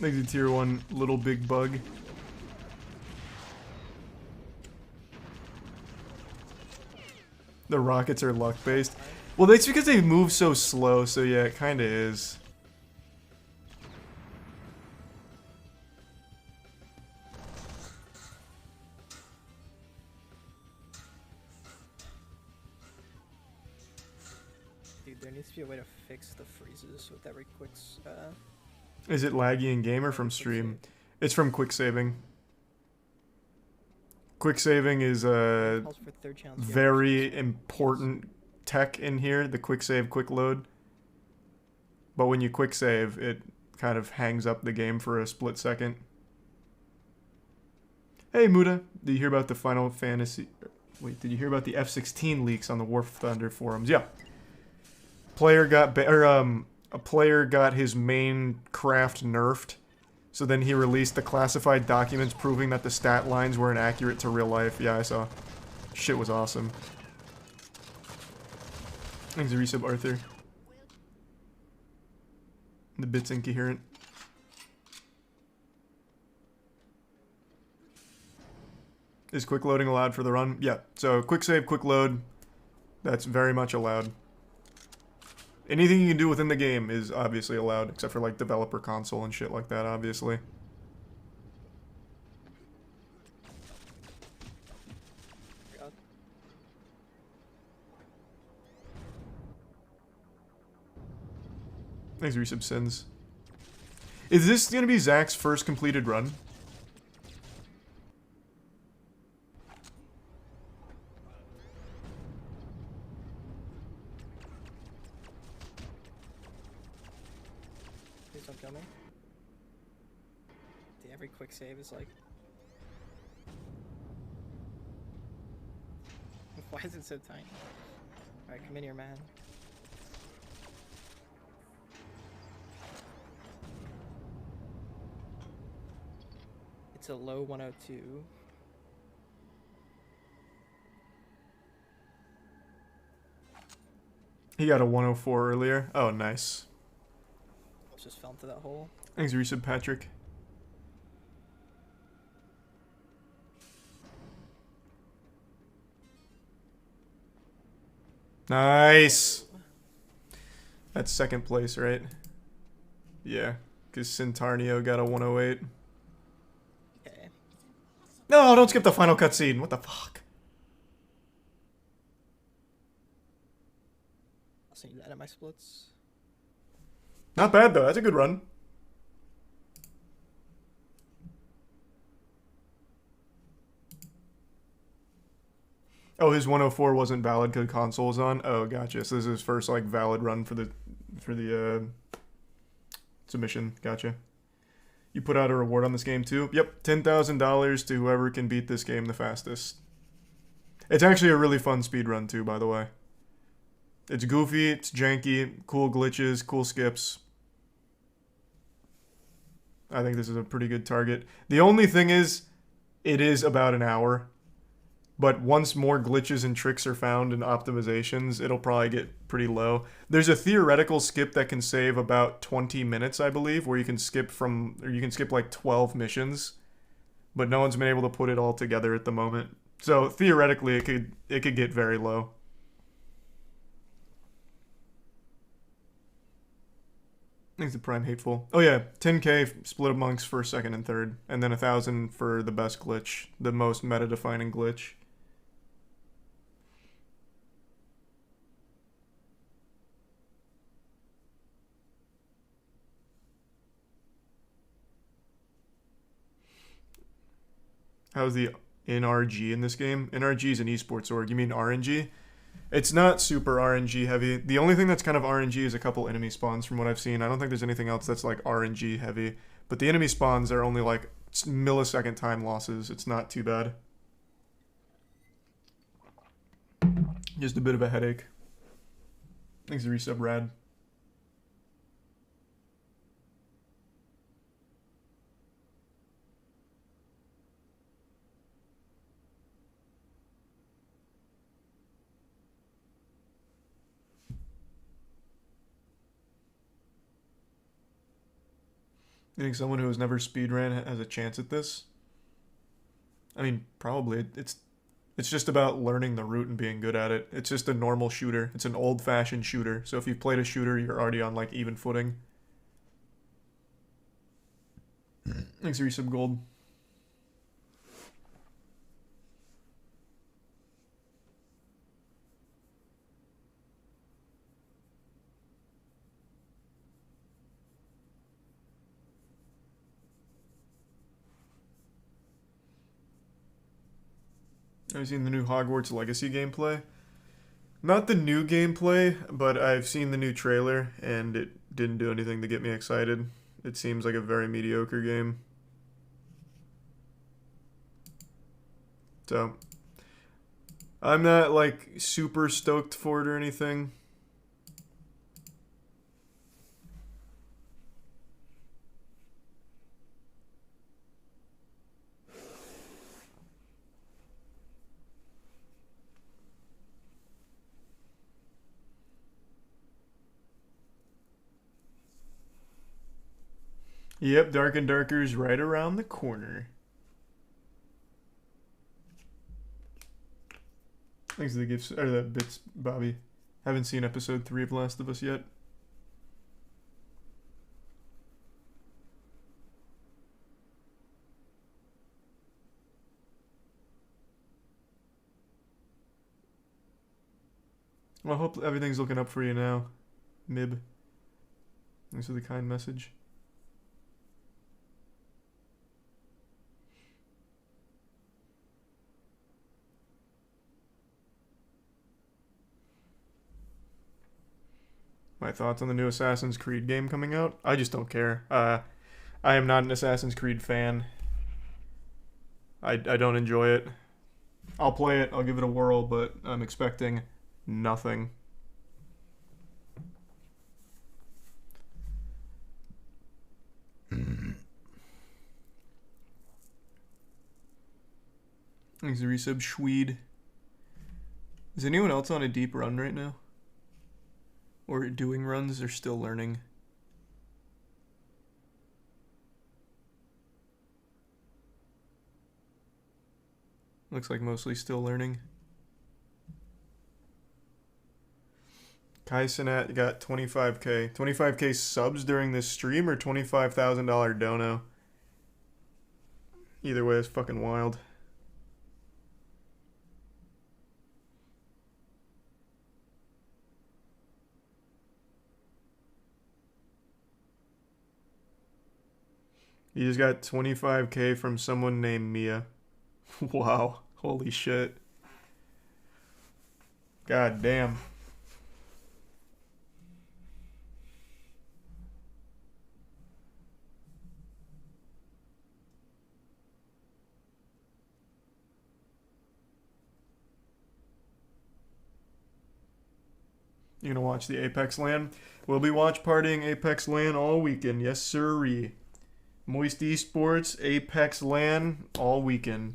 S1: He's a tier 1 little big bug. The rockets are luck based. Well, that's because they move so slow, so yeah, it kinda is.
S14: Dude, there needs to be a way to fix the freezes with every quick.
S1: Is it laggy in game or from stream? It's from quick saving. Quick saving is a very important tech in here, the quick save, quick load. But when you quick save, it kind of hangs up the game for a split second. Hey Muda, did you hear about the Final Fantasy... Wait, did you hear about the F-16 leaks on the War Thunder forums? Yeah. A player got his main craft nerfed. So then he released the classified documents proving that the stat lines were inaccurate to real life. Yeah, I saw. Shit was awesome. Thanks, resub Arthur. The bit's incoherent. Is quick loading allowed for the run? Yeah, so quick save, quick load, that's very much allowed. Anything you can do within the game is obviously allowed, except for like developer console and shit like that, obviously. Thanks, resub Sins. Is this gonna be Zach's first completed run?
S14: Please don't kill me. Dude, every quick save is like... Why is it so tiny? Alright, come in here, man. It's a low 102.
S1: He got a 104 earlier. Oh, nice.
S14: Just fell into that hole.
S1: Thanks, resub Patrick. Nice. That's second place, right? Yeah, because Centarnio got a 108.
S14: Okay.
S1: No, don't skip the final cutscene. What the fuck?
S14: I'll send you that at my splits.
S1: Not bad though. That's a good run. Oh, his 104 wasn't valid because console was on. Oh, gotcha. So this is his first like valid run for the submission. Gotcha. You put out a reward on this game too? Yep, $10,000 to whoever can beat this game the fastest. It's actually a really fun speedrun too, by the way. It's goofy, it's janky, cool glitches, cool skips. I think this is a pretty good target. The only thing is, it is about an hour. But once more glitches and tricks are found and optimizations, it'll probably get pretty low. There's a theoretical skip that can save about 20 minutes, I believe, where you can skip like 12 missions. But no one's been able to put it all together at the moment. So theoretically, it could get very low. Thanks to Prime Hateful. Oh yeah, 10k split amongst first, second, and third. And then 1,000 for the best glitch. The most meta-defining glitch. How's the NRG in this game? NRG is an esports org. You mean RNG? It's not super RNG heavy. The only thing that's kind of RNG is a couple enemy spawns from what I've seen. I don't think there's anything else that's like RNG heavy. But the enemy spawns are only like millisecond time losses. It's not too bad. Just a bit of a headache. Thanks to resub rad. You think someone who has never speedran has a chance at this? I mean, probably. It's just about learning the route and being good at it. It's just a normal shooter. It's an old-fashioned shooter. So if you've played a shooter, you're already on like even footing. Thanks for resub gold. Have you seen the new Hogwarts Legacy gameplay? Not the new gameplay, but I've seen the new trailer, and it didn't do anything to get me excited. It seems like a very mediocre game. So, I'm not, like, super stoked for it or anything. Yep, Dark and Darker's right around the corner. Thanks for the gifts, or the bits, Bobby. Haven't seen episode 3 of Last of Us yet. Well, I hope everything's looking up for you now, Mib. Thanks for the kind message. My thoughts on the new Assassin's Creed game coming out? I just don't care. I am not an Assassin's Creed fan. I don't enjoy it. I'll play it, I'll give it a whirl, but I'm expecting nothing. Thanks for resub, Schweed. Is anyone else on a deep run right now? Or doing runs, or still learning? Looks like mostly still learning. Kai Sinat got 25k. 25k subs during this stream or $25,000 dono? Either way, it's fucking wild. You just got 25k from someone named Mia. Wow. Holy shit. God damn. You gonna watch the Apex LAN? We'll be watch partying Apex LAN all weekend. Yes, sirree. Moist Esports, Apex LAN, all weekend.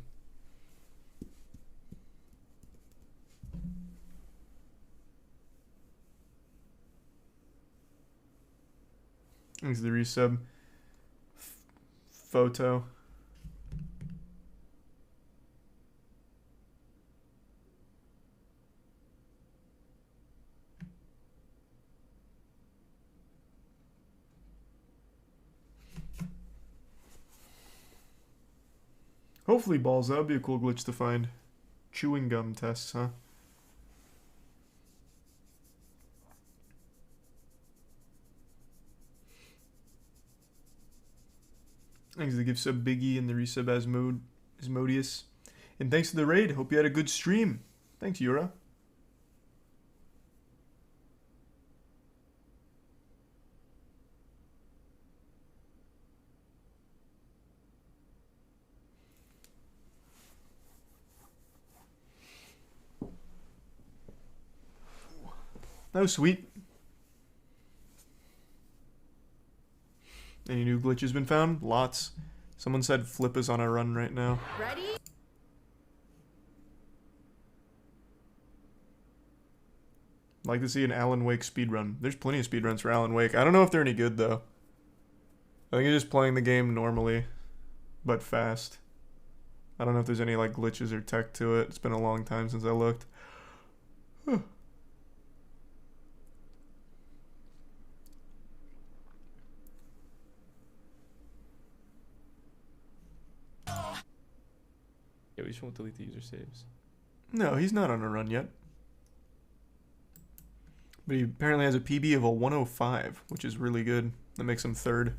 S1: Thanks for the resub. Photo. Hopefully balls, that would be a cool glitch to find. Chewing gum tests, huh? Thanks for the gift sub Biggie and the resub Asmodeus. And thanks for the raid. Hope you had a good stream. Thanks, Yura. That was sweet. Any new glitches been found? Lots. Someone said Flip is on a run right now.
S7: Ready?
S1: I'd like to see an Alan Wake speedrun. There's plenty of speedruns for Alan Wake. I don't know if they're any good, though. I think it's just playing the game normally, but fast. I don't know if there's any, like, glitches or tech to it. It's been a long time since I looked. Huh.
S15: Yeah, we just won't delete the user saves.
S1: No, he's not on a run yet. But he apparently has a PB of a 105, which is really good. That makes him third.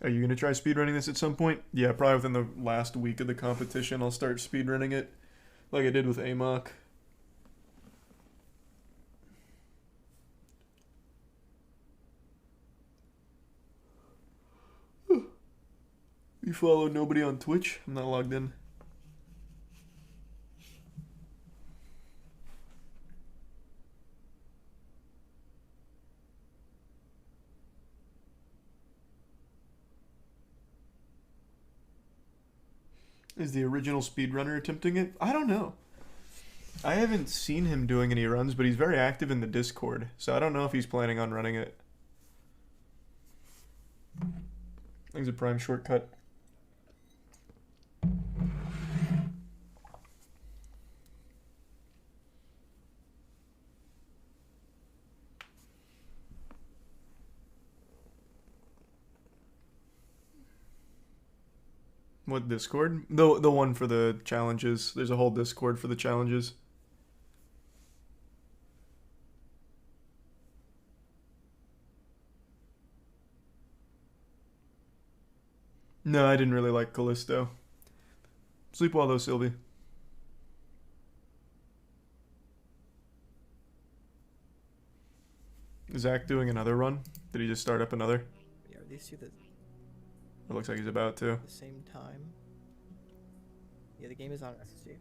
S1: Are you going to try speedrunning this at some point? Yeah, probably within the last week of the competition I'll start speedrunning it, like I did with Amok. You follow nobody on Twitch? I'm not logged in. Is the original speedrunner attempting it? I don't know. I haven't seen him doing any runs, but he's very active in the Discord, so I don't know if he's planning on running it. I think it's a prime shortcut. What Discord? The one for the challenges. There's a whole Discord for the challenges. No, I didn't really like Callisto. Sleep well though, Sylvie. Is Zach doing another run? Did he just start up another?
S14: Yeah, are these two the
S1: It looks like he's about to.
S14: the same time? Yeah, the game is on SSD.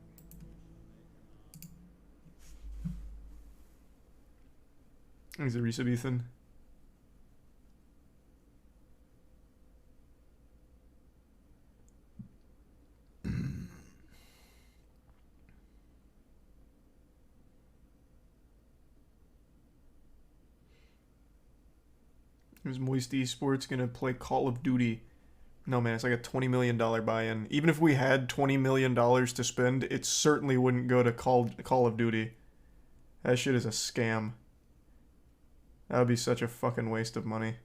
S1: He's a resub, Ethan. Is Moist Esports gonna play Call of Duty? No, man, it's like a $20 million buy-in. Even if we had $20 million to spend, it certainly wouldn't go to Call of Duty. That shit is a scam. That would be such a fucking waste of money.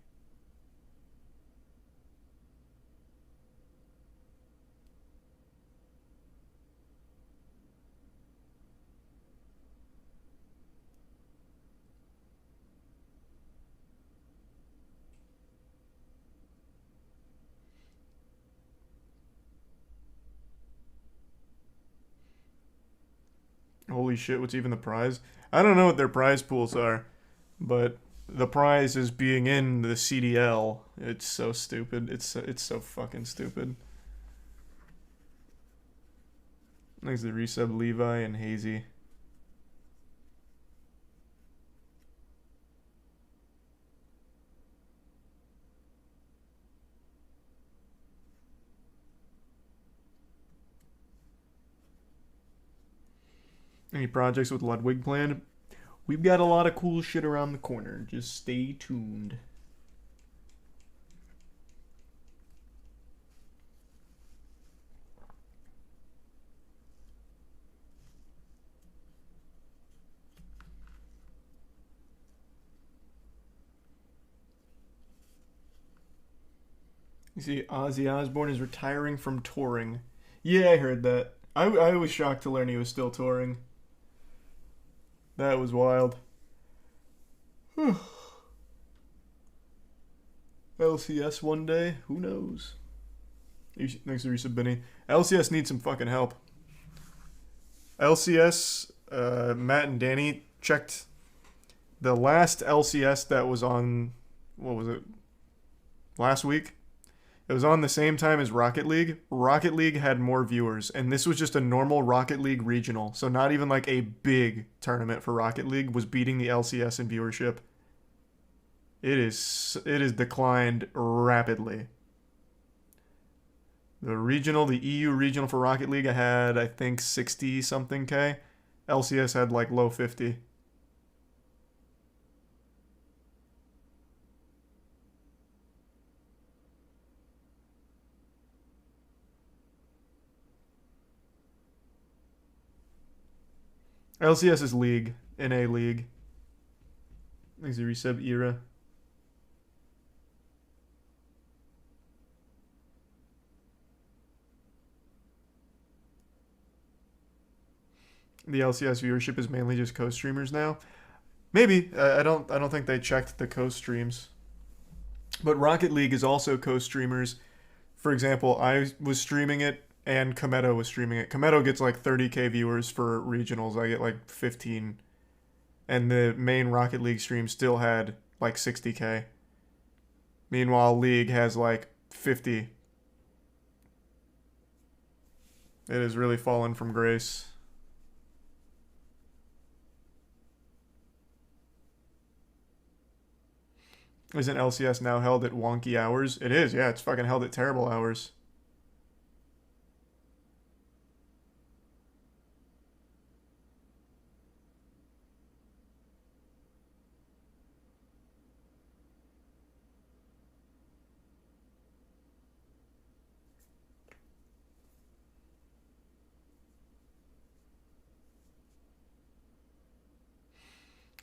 S1: Holy shit, what's even the prize? I don't know what their prize pools are, but the prize is being in the CDL. It's so stupid. It's so fucking stupid. Thanks to the resub Levi and Hazy. Any projects with Ludwig planned? We've got a lot of cool shit around the corner. Just stay tuned. You see, Ozzy Osbourne is retiring from touring. Yeah, I heard that. I was shocked to learn he was still touring. That was wild. LCS one day? Who knows? Thanks to Risa Benny. LCS needs some fucking help. LCS, Matt and Danny checked the last LCS that was on, what was it? last week. It was on the same time as Rocket League. Rocket League had more viewers, and this was just a normal Rocket League regional. So not even like a big tournament for Rocket League was beating the LCS in viewership. It is declined rapidly. The EU regional for Rocket League had, I think, 60 something K. LCS had like low 50. LCS is League, NA League. Thanks to resub era. The LCS viewership is mainly just co-streamers now. Maybe. I don't think they checked the co-streams. But Rocket League is also co-streamers. For example, I was streaming it and Kometo was streaming it. Kometo gets like 30k viewers for regionals. I get like 15. And the main Rocket League stream still had like 60k. Meanwhile, League has like 50. It has really fallen from grace. Isn't LCS now held at wonky hours? It is, yeah. It's fucking held at terrible hours.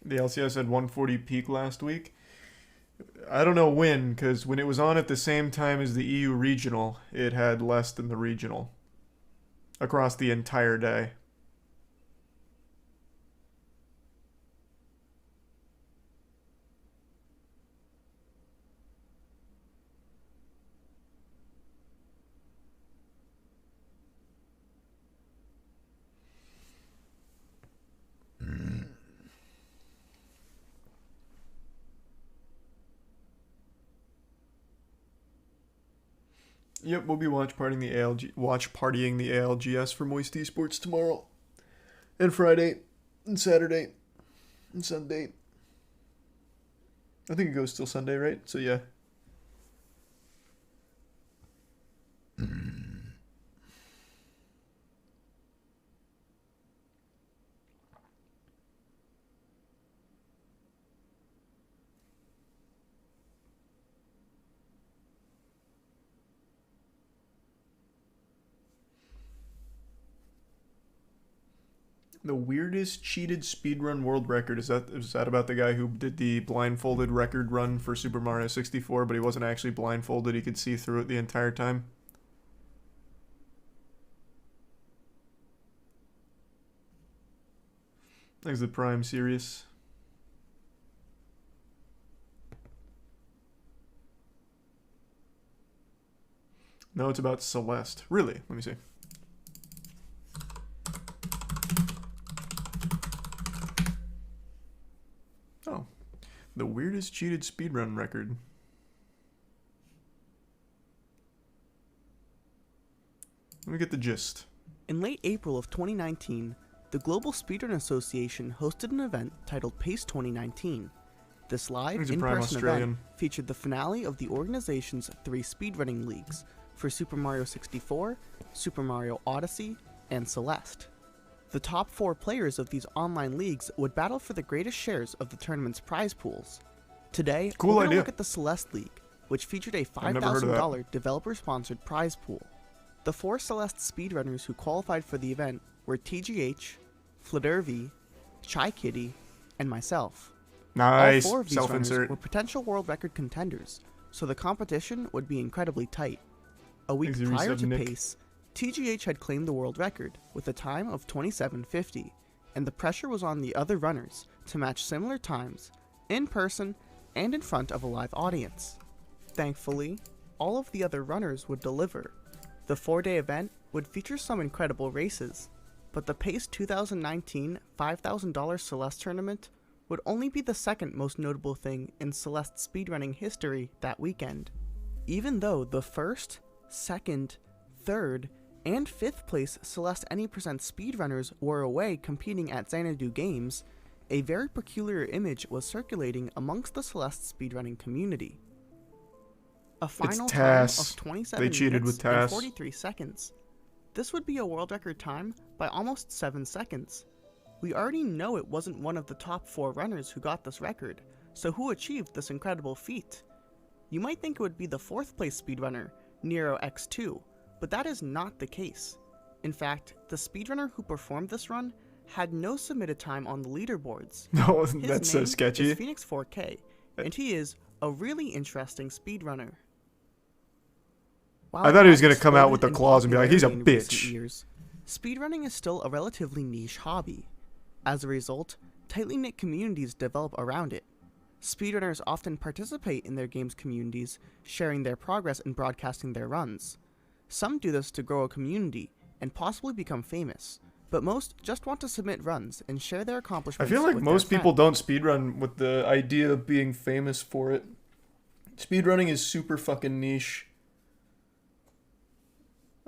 S1: The LCS had 140 peak last week. I don't know when, because when it was on at the same time as the EU regional, it had less than the regional across the entire day. Yep, we'll be watch partying the ALGS for Moist Esports tomorrow. And Friday. And Saturday. And Sunday. I think it goes till Sunday, right? So yeah. The weirdest cheated speedrun world record, is that about the guy who did the blindfolded record run for Super Mario 64, but he wasn't actually blindfolded, he could see through it the entire time? Thanks the Prime Serious. No, it's about Celeste. Really? Let me see. Oh. The weirdest cheated speedrun record. Let me get the gist.
S16: In late April of 2019, the Global Speedrun Association hosted an event titled PACE 2019. This live, in-person event featured the finale of the organization's 3 speedrunning leagues for Super Mario 64, Super Mario Odyssey, and Celeste. The top 4 players of these online leagues would battle for the greatest shares of the tournament's prize pools. Today, we're going to look at the Celeste League, which featured a $5,000 developer-sponsored prize pool. The 4 Celeste speedrunners who qualified for the event were TGH, Fledervi, Chai Kitty, and myself.
S1: Nice.
S16: All 4 of these runners were potential world record contenders, so the competition would be incredibly tight. A week prior to PACE, TGH had claimed the world record with a time of 27:50, and the pressure was on the other runners to match similar times, in person and in front of a live audience. Thankfully, all of the other runners would deliver. The 4-day event would feature some incredible races, but the PACE 2019 $5,000 Celeste tournament would only be the second most notable thing in Celeste speedrunning history that weekend. even though the 1st, 2nd, 3rd, and 5th place Celeste Any% speedrunners were away competing at Xanadu Games, a very peculiar image was circulating amongst the Celeste speedrunning community. A final time of 27
S1: they cheated
S16: minutes
S1: with TAS.
S16: and 43 seconds. This would be a world record time by almost 7 seconds. We already know it wasn't one of the top 4 runners who got this record, so who achieved this incredible feat? You might think it would be the 4th place speedrunner, Nero X2, but that is not the case. In fact, the speedrunner who performed this run had no submitted time on the leaderboards.
S1: No,
S16: His
S1: that's so
S16: name
S1: sketchy.
S16: is Phoenix 4K, and he is a really interesting speedrunner. While
S1: I thought he was
S16: it has
S1: going to come out with the
S16: exploded in
S1: claws and be like, he's a
S16: popularity in recent
S1: bitch.
S16: years, speedrunning is still a relatively niche hobby. As a result, tightly knit communities develop around it. Speedrunners often participate in their games communities, sharing their progress and broadcasting their runs. Some do this to grow a community and possibly become famous, but most just want to submit runs and share their
S1: I
S16: accomplishments.
S1: feel like
S16: with
S1: most
S16: their
S1: people
S16: friends.
S1: don't speedrun with the idea of being famous for it. Speedrunning is super fucking niche.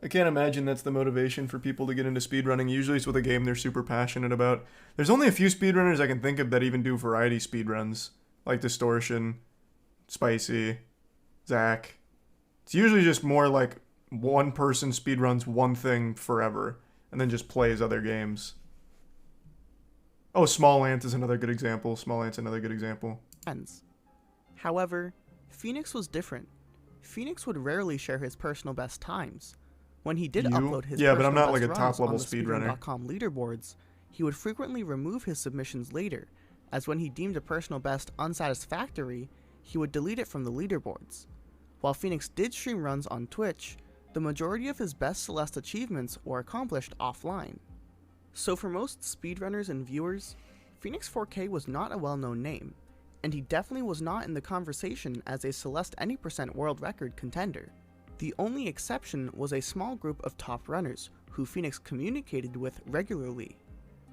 S1: I can't imagine that's the motivation for people to get into speedrunning. Usually it's with a game they're super passionate about. There's only a few speedrunners I can think of that even do variety speedruns, like Distortion, Spicy, Zach. It's usually just more like one person speedruns one thing forever and then just plays other games. Oh, Small Ant is another good example. Small Ant's another good example.
S16: Friends. However, Phoenix was different. Phoenix would rarely share his personal best times. When he did upload his
S1: Yeah, but I'm
S16: personal
S1: not like
S16: best
S1: a
S16: runs
S1: top-level
S16: on the
S1: speedrunner.
S16: speedrun.com leaderboards, he would frequently remove his submissions later, as when he deemed a personal best unsatisfactory, he would delete it from the leaderboards. While Phoenix did stream runs on Twitch, the majority of his best Celeste achievements were accomplished offline. So for most speedrunners and viewers, Phoenix 4K was not a well-known name, and he definitely was not in the conversation as a Celeste Any% world record contender. The only exception was a small group of top runners who Phoenix communicated with regularly.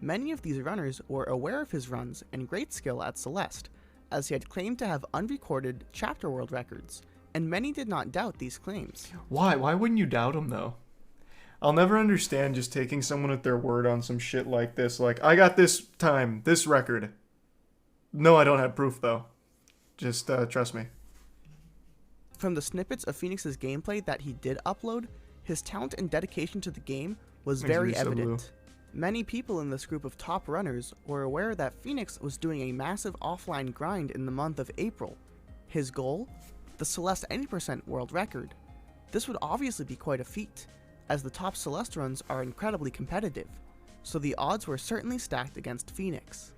S16: Many of these runners were aware of his runs and great skill at Celeste, as he had claimed to have unrecorded chapter world records, and many did not doubt these claims.
S1: Why? Why wouldn't you doubt him, though? I'll never understand just taking someone at their word on some shit like this. Like, I got this time, this record. No, I don't have proof, though. Just trust me.
S16: From the snippets of Phoenix's gameplay that he did upload, his talent and dedication to the game was very evident. Many people in this group of top runners were aware that Phoenix was doing a massive offline grind in the month of April. His goal? The Celeste Any% world record. This would obviously be quite a feat, as the top Celeste runs are incredibly competitive, so the odds were certainly stacked against Phoenix.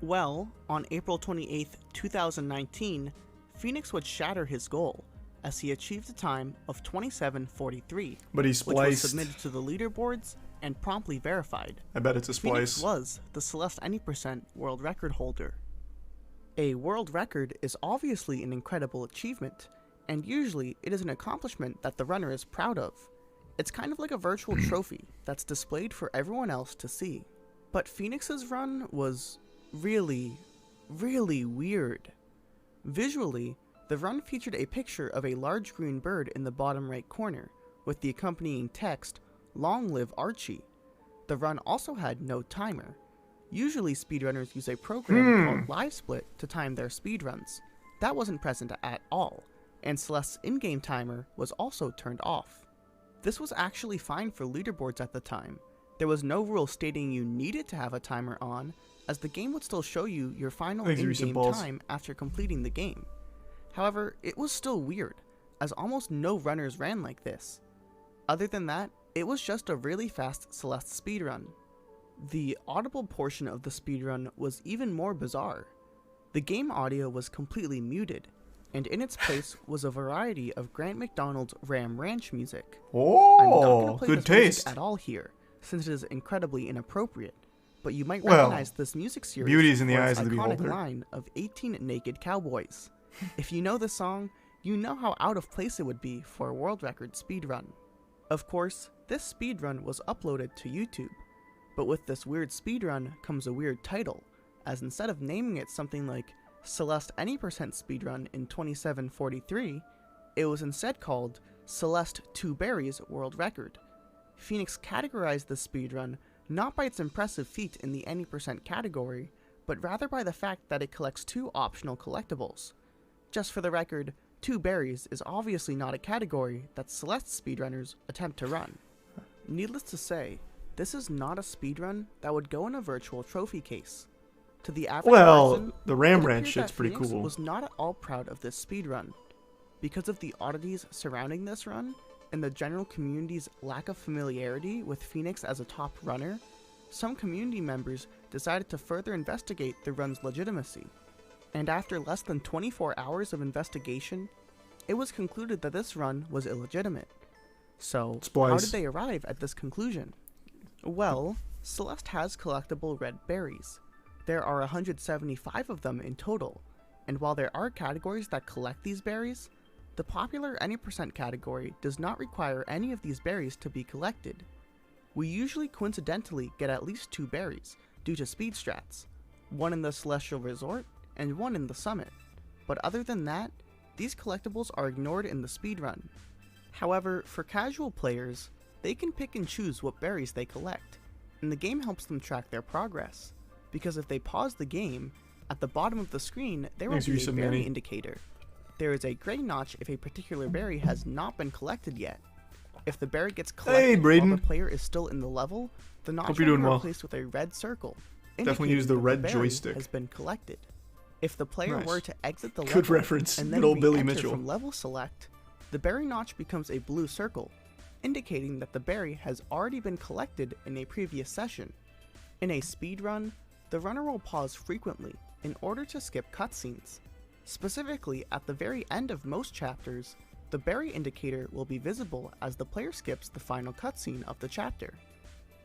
S16: Well, on April 28th, 2019, Phoenix would shatter his goal, as he achieved a time of 27:43,
S1: but he
S16: which was
S1: spliced.
S16: submitted to the leaderboards and promptly verified.
S1: I bet it's a splice.
S16: Phoenix was the Celeste Any% world record holder. A world record is obviously an incredible achievement, and usually it is an accomplishment that the runner is proud of. It's kind of like a virtual trophy that's displayed for everyone else to see. But Phoenix's run was really, really weird. Visually, the run featured a picture of a large green bird in the bottom right corner, with the accompanying text, "Long live Archie." The run also had no timer. Usually speedrunners use a program called LiveSplit to time their speedruns. That wasn't present at all, and Celeste's in-game timer was also turned off. This was actually fine for leaderboards at the time. There was no rule stating you needed to have a timer on, as the game would still show you your final in-game time after completing the game. However, it was still weird, as almost no runners ran like this. Other than that, it was just a really fast Celeste speedrun. The audible portion of the speedrun was even more bizarre. The game audio was completely muted, and in its place was a variety of Grant McDonald's Ram Ranch music.
S1: Oh,
S16: I'm not going to play
S1: good
S16: this music
S1: taste.
S16: at all here, since it is incredibly inappropriate, but you might recognize this music series
S1: beauty's in the
S16: for
S1: eyes
S16: its
S1: of the
S16: iconic
S1: beholder.
S16: line of 18 Naked Cowboys. If you know the song, you know how out of place it would be for a world record speedrun. Of course, this speedrun was uploaded to YouTube, but with this weird speedrun comes a weird title, as instead of naming it something like Celeste Any% speedrun in 27:43, It was instead called Celeste 2 Berries World Record. Phoenix categorized this speedrun not by its impressive feat in the any % category, but rather by the fact that it collects 2 optional collectibles. Just for the record, 2 berries is obviously not a category that Celeste speedrunners attempt to run. Needless to say, this is not a speedrun that would go in a virtual trophy case. To the average person,
S1: the Ram
S16: it
S1: Ranch
S16: appeared
S1: shit's
S16: that
S1: pretty
S16: Phoenix
S1: cool.
S16: was not at all proud of this speedrun. Because of the oddities surrounding this run, and the general community's lack of familiarity with Phoenix as a top runner, some community members decided to further investigate the run's legitimacy. And after less than 24 hours of investigation, it was concluded that this run was illegitimate. So, how did they arrive at this conclusion? Well, Celeste has collectible red berries. There are 175 of them in total, and while there are categories that collect these berries, the popular any % category does not require any of these berries to be collected. We usually coincidentally get at least 2 berries due to speed strats, one in the Celestial Resort and one in the Summit, but other than that, these collectibles are ignored in the speedrun. However, for casual players, they can pick and choose what berries they collect, and the game helps them track their progress, because if they pause the game, at the bottom of the screen there will be a berry indicator. There is a gray notch if a particular berry has not been collected yet. If the berry gets collected while the player is still in the level, the notch will be replaced with a red circle,
S1: Definitely use the red joystick.
S16: Has been collected. If the player were to exit the
S1: Good
S16: level
S1: reference.
S16: and then
S1: Good old Billy
S16: re-enter
S1: Mitchell.
S16: from level select, the berry notch becomes a blue circle, indicating that the berry has already been collected in a previous session. In a speedrun, the runner will pause frequently in order to skip cutscenes. Specifically, at the very end of most chapters, the berry indicator will be visible as the player skips the final cutscene of the chapter.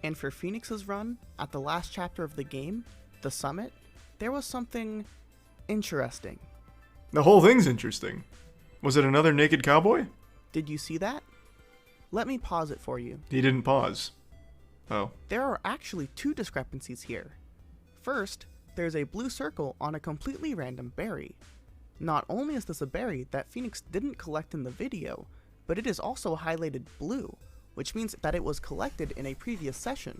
S16: And for Phoenix's run, at the last chapter of the game, the Summit, there was something interesting.
S1: The whole thing's interesting. Was it another naked cowboy?
S16: Did you see that? Let me pause it for you.
S1: He didn't pause. Oh.
S16: There are actually 2 discrepancies here. First, there's a blue circle on a completely random berry. Not only is this a berry that Phoenix didn't collect in the video, but it is also highlighted blue, which means that it was collected in a previous session.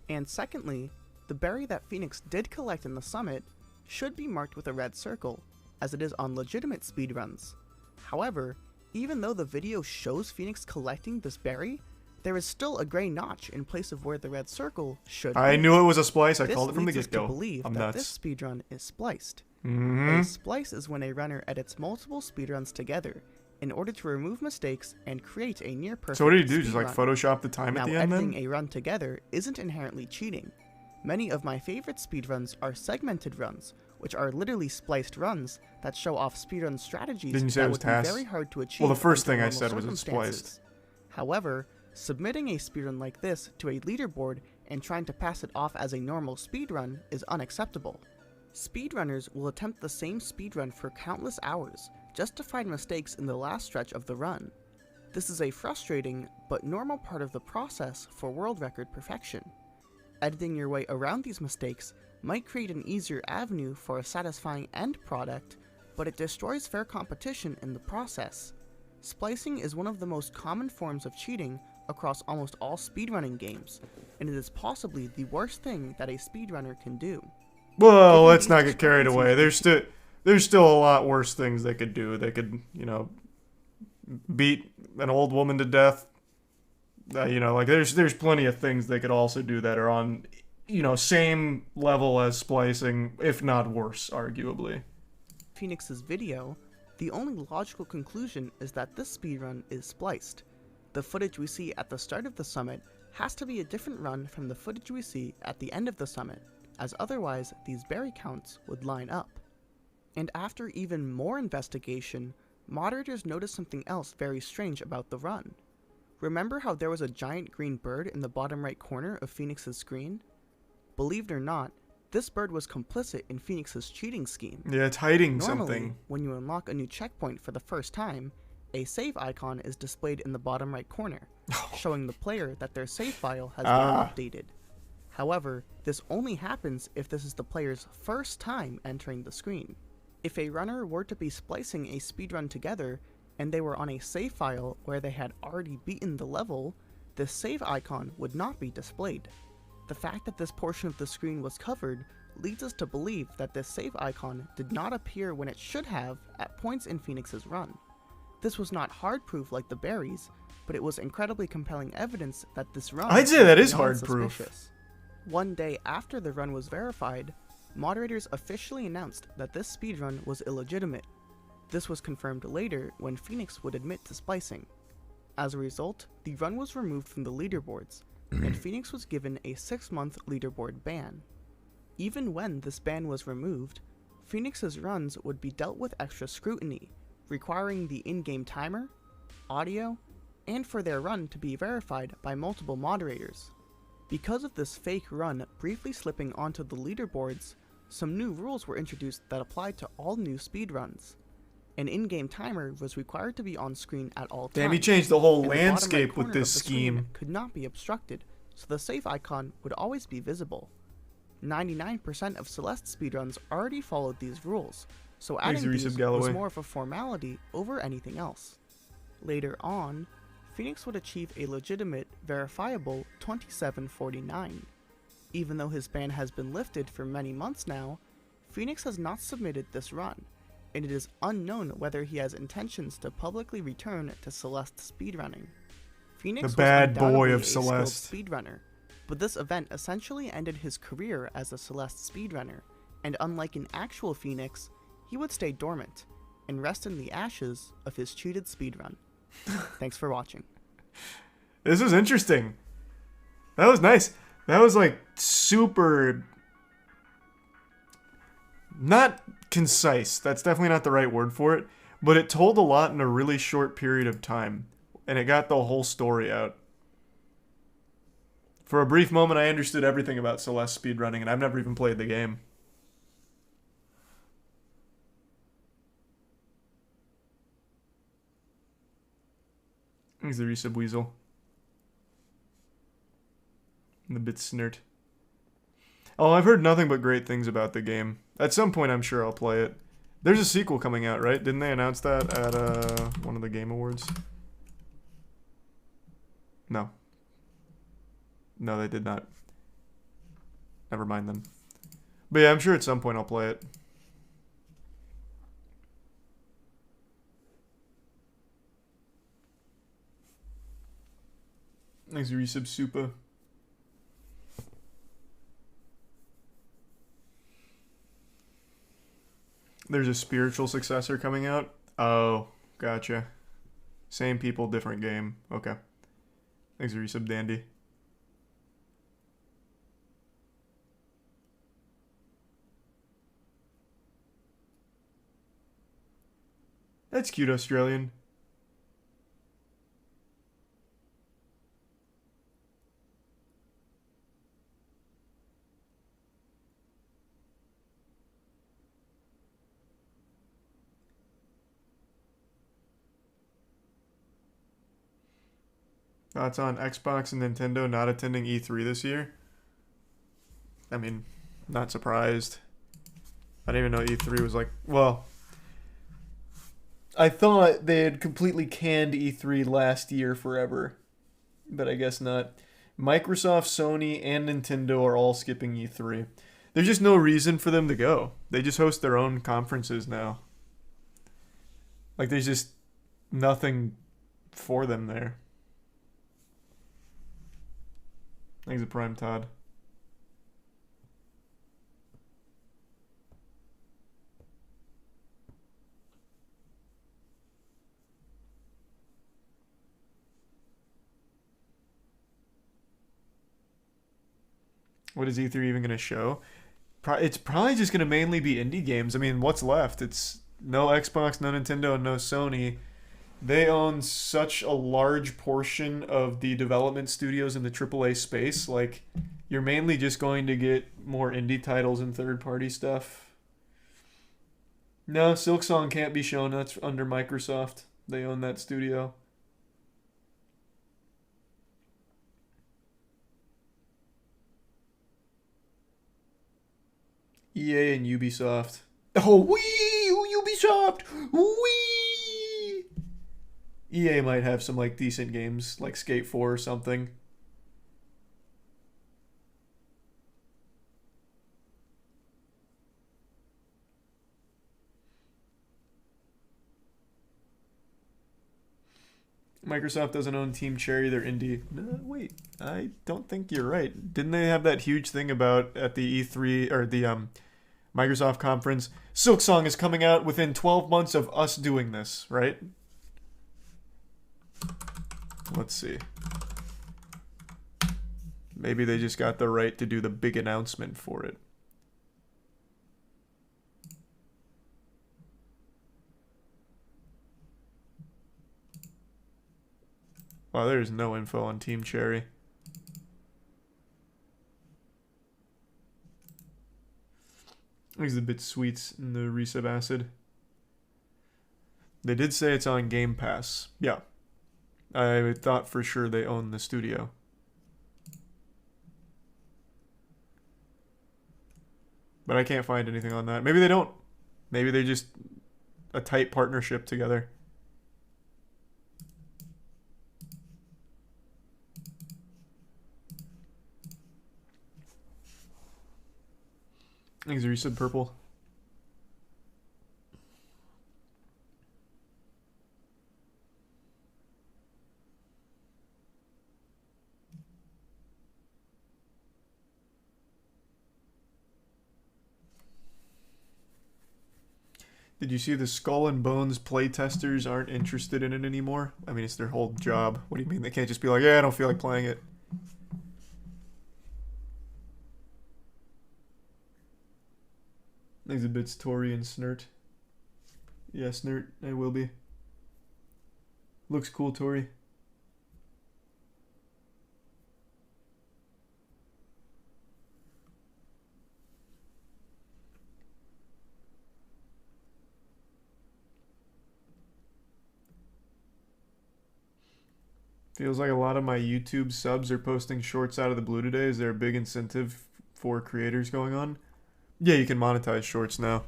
S16: And secondly, the berry that Phoenix did collect in the Summit should be marked with a red circle, as it is on legitimate speedruns. However, even though the video shows Phoenix collecting this berry, there is still a gray notch in place of where the red circle should be.
S1: I knew it was a splice. I
S16: This
S1: called it from the
S16: leads us
S1: get-go.
S16: to believe
S1: I'm
S16: that
S1: nuts.
S16: this speedrun is spliced.
S1: Mm-hmm.
S16: A splice is when a runner edits multiple speedruns together in order to remove mistakes and create a near-perfect
S1: So what did he do? Just like
S16: speedrun.
S1: Photoshop the time
S16: Now,
S1: at the end
S16: editing
S1: then?
S16: a run together isn't inherently cheating. Many of my favorite speedruns are segmented runs, which are literally spliced runs that show off speedrun strategies
S1: Didn't you say
S16: that
S1: it was
S16: would
S1: tasks?
S16: be very hard to achieve.
S1: Well, the first
S16: under
S1: thing I
S16: normal
S1: said was it's
S16: circumstances.
S1: spliced.
S16: However, submitting a speedrun like this to a leaderboard and trying to pass it off as a normal speedrun is unacceptable. Speedrunners will attempt the same speedrun for countless hours just to find mistakes in the last stretch of the run. This is a frustrating but normal part of the process for world record perfection. Editing your way around these mistakes might create an easier avenue for a satisfying end product, but it destroys fair competition in the process. Splicing is one of the most common forms of cheating across almost all speedrunning games, and it is possibly the worst thing that a speedrunner can do.
S1: Well, let's not get carried away. There's still a lot worse things they could do. They could, beat an old woman to death. Like there's plenty of things they could also do that are on, same level as splicing, if not worse, arguably.
S16: Phoenix's video, the only logical conclusion is that this speedrun is spliced. The footage we see at the start of the summit has to be a different run from the footage we see at the end of the summit, as otherwise these berry counts would line up. And after even more investigation, moderators noticed something else very strange about the run. Remember how there was a giant green bird in the bottom right corner of Phoenix's screen? Believe it or not, this bird was complicit in Phoenix's cheating scheme.
S1: Yeah, it's hiding
S16: Normally,
S1: something.
S16: when you unlock a new checkpoint for the first time, a save icon is displayed in the bottom right corner, showing the player that their save file has been updated. However, this only happens if this is the player's first time entering the screen. If a runner were to be splicing a speedrun together, and they were on a save file where they had already beaten the level, this save icon would not be displayed. The fact that this portion of the screen was covered leads us to believe that this save icon did not appear when it should have at points in Phoenix's run. This was not hard proof like the berries, but it was incredibly compelling evidence that this run
S1: I'd say that
S16: was
S1: is hard
S16: non-suspicious.
S1: proof.
S16: One day after the run was verified, moderators officially announced that this speedrun was illegitimate. This was confirmed later when Phoenix would admit to splicing. As a result, the run was removed from the leaderboards, and Phoenix was given a 6-month leaderboard ban. Even when this ban was removed, Phoenix's runs would be dealt with extra scrutiny, requiring the in-game timer, audio, and for their run to be verified by multiple moderators. Because of this fake run briefly slipping onto the leaderboards, some new rules were introduced that applied to all new speedruns. An in-game timer was required to be on screen at all times.
S1: Damn, he changed the whole
S16: and the bottom
S1: landscape
S16: right corner
S1: with this
S16: of the screen
S1: scheme.
S16: could not be obstructed, so the save icon would always be visible. 99% of Celeste speedruns already followed these rules, so adding these was more of a formality over anything else. Later on, Phoenix would achieve a legitimate, verifiable 2749. Even though his ban has been lifted for many months now, Phoenix has not submitted this run, and it is unknown whether he has intentions to publicly return to Celeste speedrunning. Phoenix
S1: The bad
S16: was
S1: boy
S16: undoubtedly
S1: of
S16: a skilled
S1: Celeste.
S16: speedrunner, but this event essentially ended his career as a Celeste speedrunner, and unlike an actual Phoenix, he would stay dormant and rest in the ashes of his cheated speedrun. Thanks for watching.
S1: This was interesting. That was nice. That was like super... not concise. That's definitely not the right word for it. But it told a lot in a really short period of time. And it got the whole story out. For a brief moment, I understood everything about Celeste speedrunning, and I've never even played the game. He's the Resub Weasel. The bit snert. Oh, I've heard nothing but great things about the game. At some point, I'm sure I'll play it. There's a sequel coming out, right? Didn't they announce that at one of the Game Awards? No. No, they did not. Never mind then. But yeah, I'm sure at some point I'll play it. Thanks, Resub Supa. There's a spiritual successor coming out? Oh, gotcha. Same people, different game. Okay. Thanks, Resub Dandy. That's cute, Australian. Thoughts on Xbox and Nintendo not attending E3 this year? I mean, not surprised. I didn't even know E3 was like... Well, I thought they had completely canned E3 last year forever. But I guess not. Microsoft, Sony, and Nintendo are all skipping E3. There's just no reason for them to go. They just host their own conferences now. Like, there's just nothing for them there. Thanks to Prime Todd. What is E3 even going to show? It's probably just going to mainly be indie games. I mean, what's left? It's no Xbox, no Nintendo, no Sony. They own such a large portion of the development studios in the AAA space. Like, you're mainly just going to get more indie titles and third-party stuff. No, Silksong can't be shown. That's under Microsoft. They own that studio. EA and Ubisoft. Oh, wee! Ubisoft! Wee! EA might have some like decent games like Skate 4 or something. Microsoft doesn't own Team Cherry, they're indie. No, wait, I don't think you're right. Didn't they have that huge thing about at the E3 or the Microsoft conference? Silksong is coming out within 12 months of us doing this, right? Let's see. Maybe they just got the right to do the big announcement for it. Wow, there's no info on Team Cherry. Exhibit Sweets in the resub acid. They did say it's on Game Pass. Yeah. I thought for sure they own the studio. But I can't find anything on that. Maybe they don't. Maybe they're just a tight partnership together. Thanks, resub purple. Did you see the Skull and Bones playtesters aren't interested in it anymore? I mean, it's their whole job. What do you mean? They can't just be like, yeah, I don't feel like playing it. Exhibits Tori and Snert. Yeah, Snert, I will be. Looks cool, Tori. Feels like a lot of my YouTube subs are posting shorts out of the blue today. Is there a big incentive for creators going on? Yeah, you can monetize shorts now.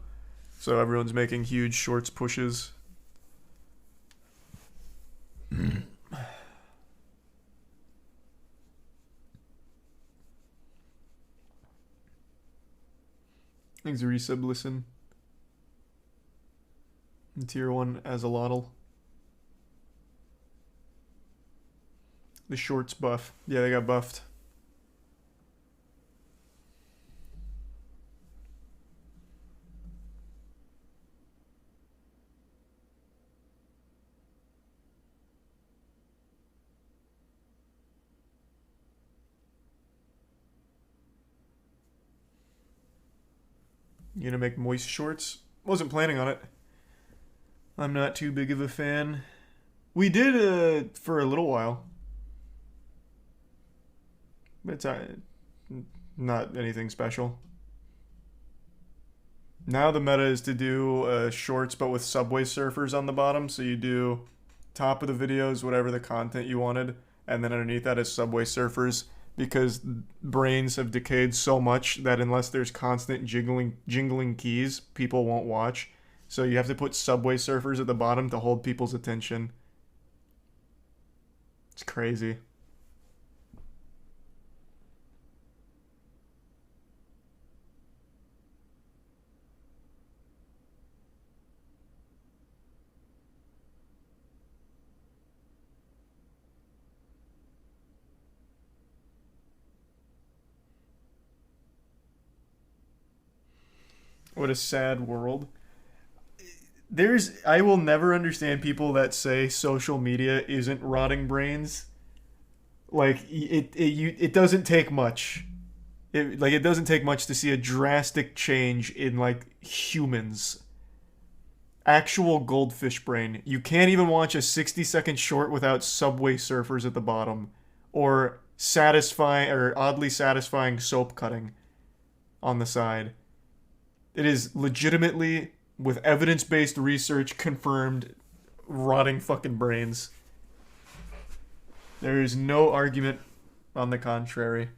S1: So everyone's making huge shorts pushes. Thanks, resub listen. And tier 1 Azalotl. The shorts buff. Yeah, they got buffed. You gonna make moist shorts? Wasn't planning on it. I'm not too big of a fan. We did for a little while. But it's not anything special. Now the meta is to do shorts but with Subway Surfers on the bottom. So you do top of the videos, whatever the content you wanted. And then underneath that is Subway Surfers. Because brains have decayed so much that unless there's constant jingling keys, people won't watch. So you have to put Subway Surfers at the bottom to hold people's attention. It's crazy. What a sad world. I will never understand people that say social media isn't rotting brains. Like, it doesn't take much. It doesn't take much to see a drastic change in, like, humans. Actual goldfish brain. You can't even watch a 60-second short without Subway Surfers at the bottom. Or oddly satisfying soap cutting on the side. It is legitimately, with evidence-based research, confirmed rotting fucking brains. There is no argument on the contrary.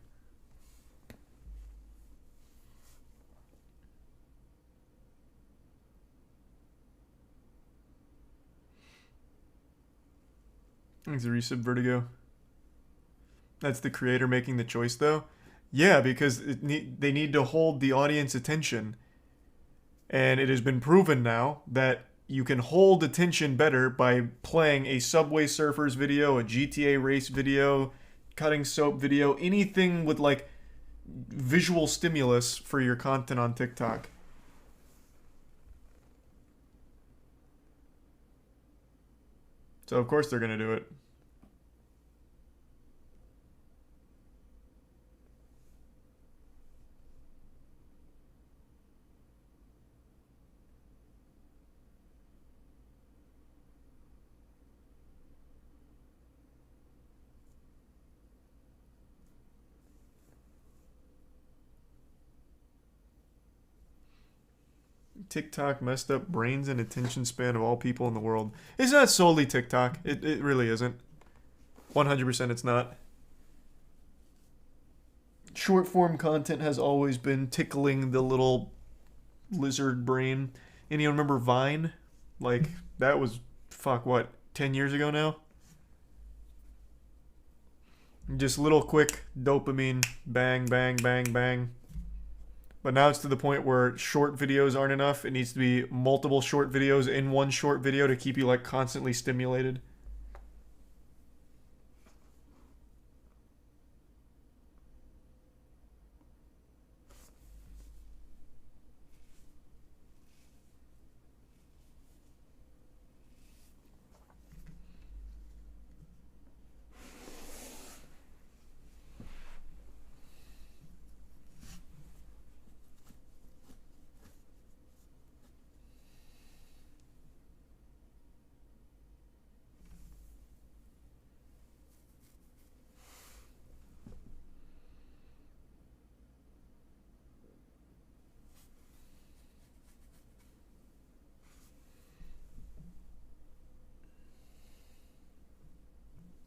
S1: Thanks, a resub Vertigo. That's the creator making the choice, though. Yeah, because they need to hold the audience attention. And it has been proven now that you can hold attention better by playing a Subway Surfers video, a GTA race video, cutting soap video, anything with like visual stimulus for your content on TikTok. So of course they're gonna do it. TikTok messed up brains and attention span of all people in the world. It's not solely TikTok. It really isn't. 100% it's not. Short form content has always been tickling the little lizard brain. Anyone remember Vine? Like, that was, fuck, what, 10 years ago now? Just little quick dopamine. Bang, bang, bang, bang. But now it's to the point where short videos aren't enough. It needs to be multiple short videos in one short video to keep you like constantly stimulated.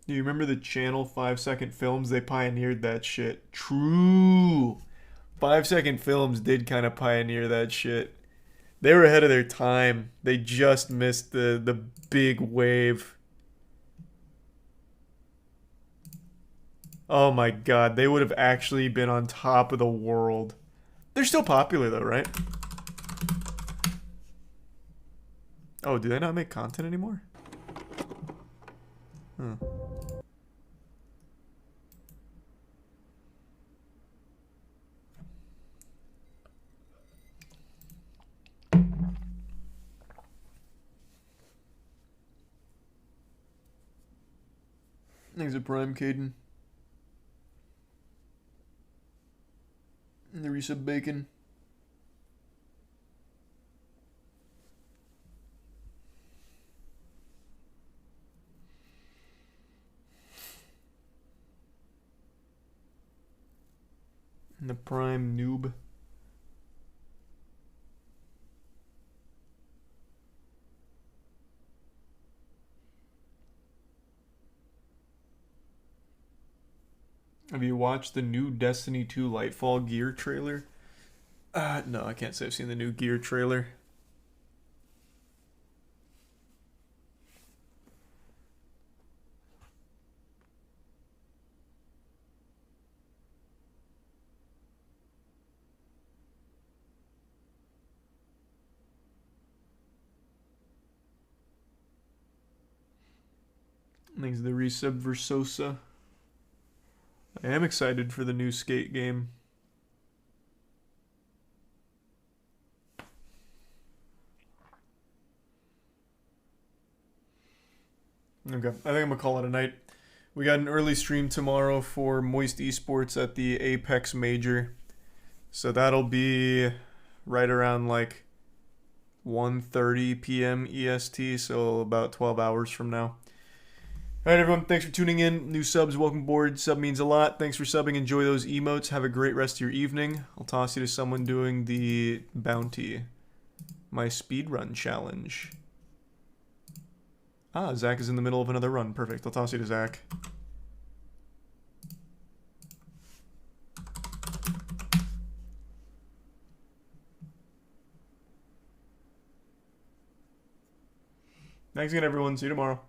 S1: Do you remember the channel 5-second films? They pioneered that shit. True. 5-second films did kind of pioneer that shit. They were ahead of their time. They just missed the big wave. Oh my god, they would have actually been on top of the world. They're still popular though, right? Oh, do they not make content anymore? Huh. Thanks a Prime, Caden. And the resub Bacon. And the Prime Noob. Have you watched the new Destiny 2 Lightfall Gear trailer? No, I can't say I've seen the new Gear trailer. Thanks to the resub Versosa. I am excited for the new Skate game. Okay, I think I'm gonna call it a night. We got an early stream tomorrow for Moist Esports at the Apex Major. So that'll be right around like 1:30 p.m. EST, so about 12 hours from now. Alright everyone, thanks for tuning in. New subs, welcome aboard. Sub means a lot. Thanks for subbing. Enjoy those emotes. Have a great rest of your evening. I'll toss you to someone doing the bounty. My speedrun challenge. Ah, Zach is in the middle of another run. Perfect. I'll toss you to Zach. Thanks again everyone. See you tomorrow.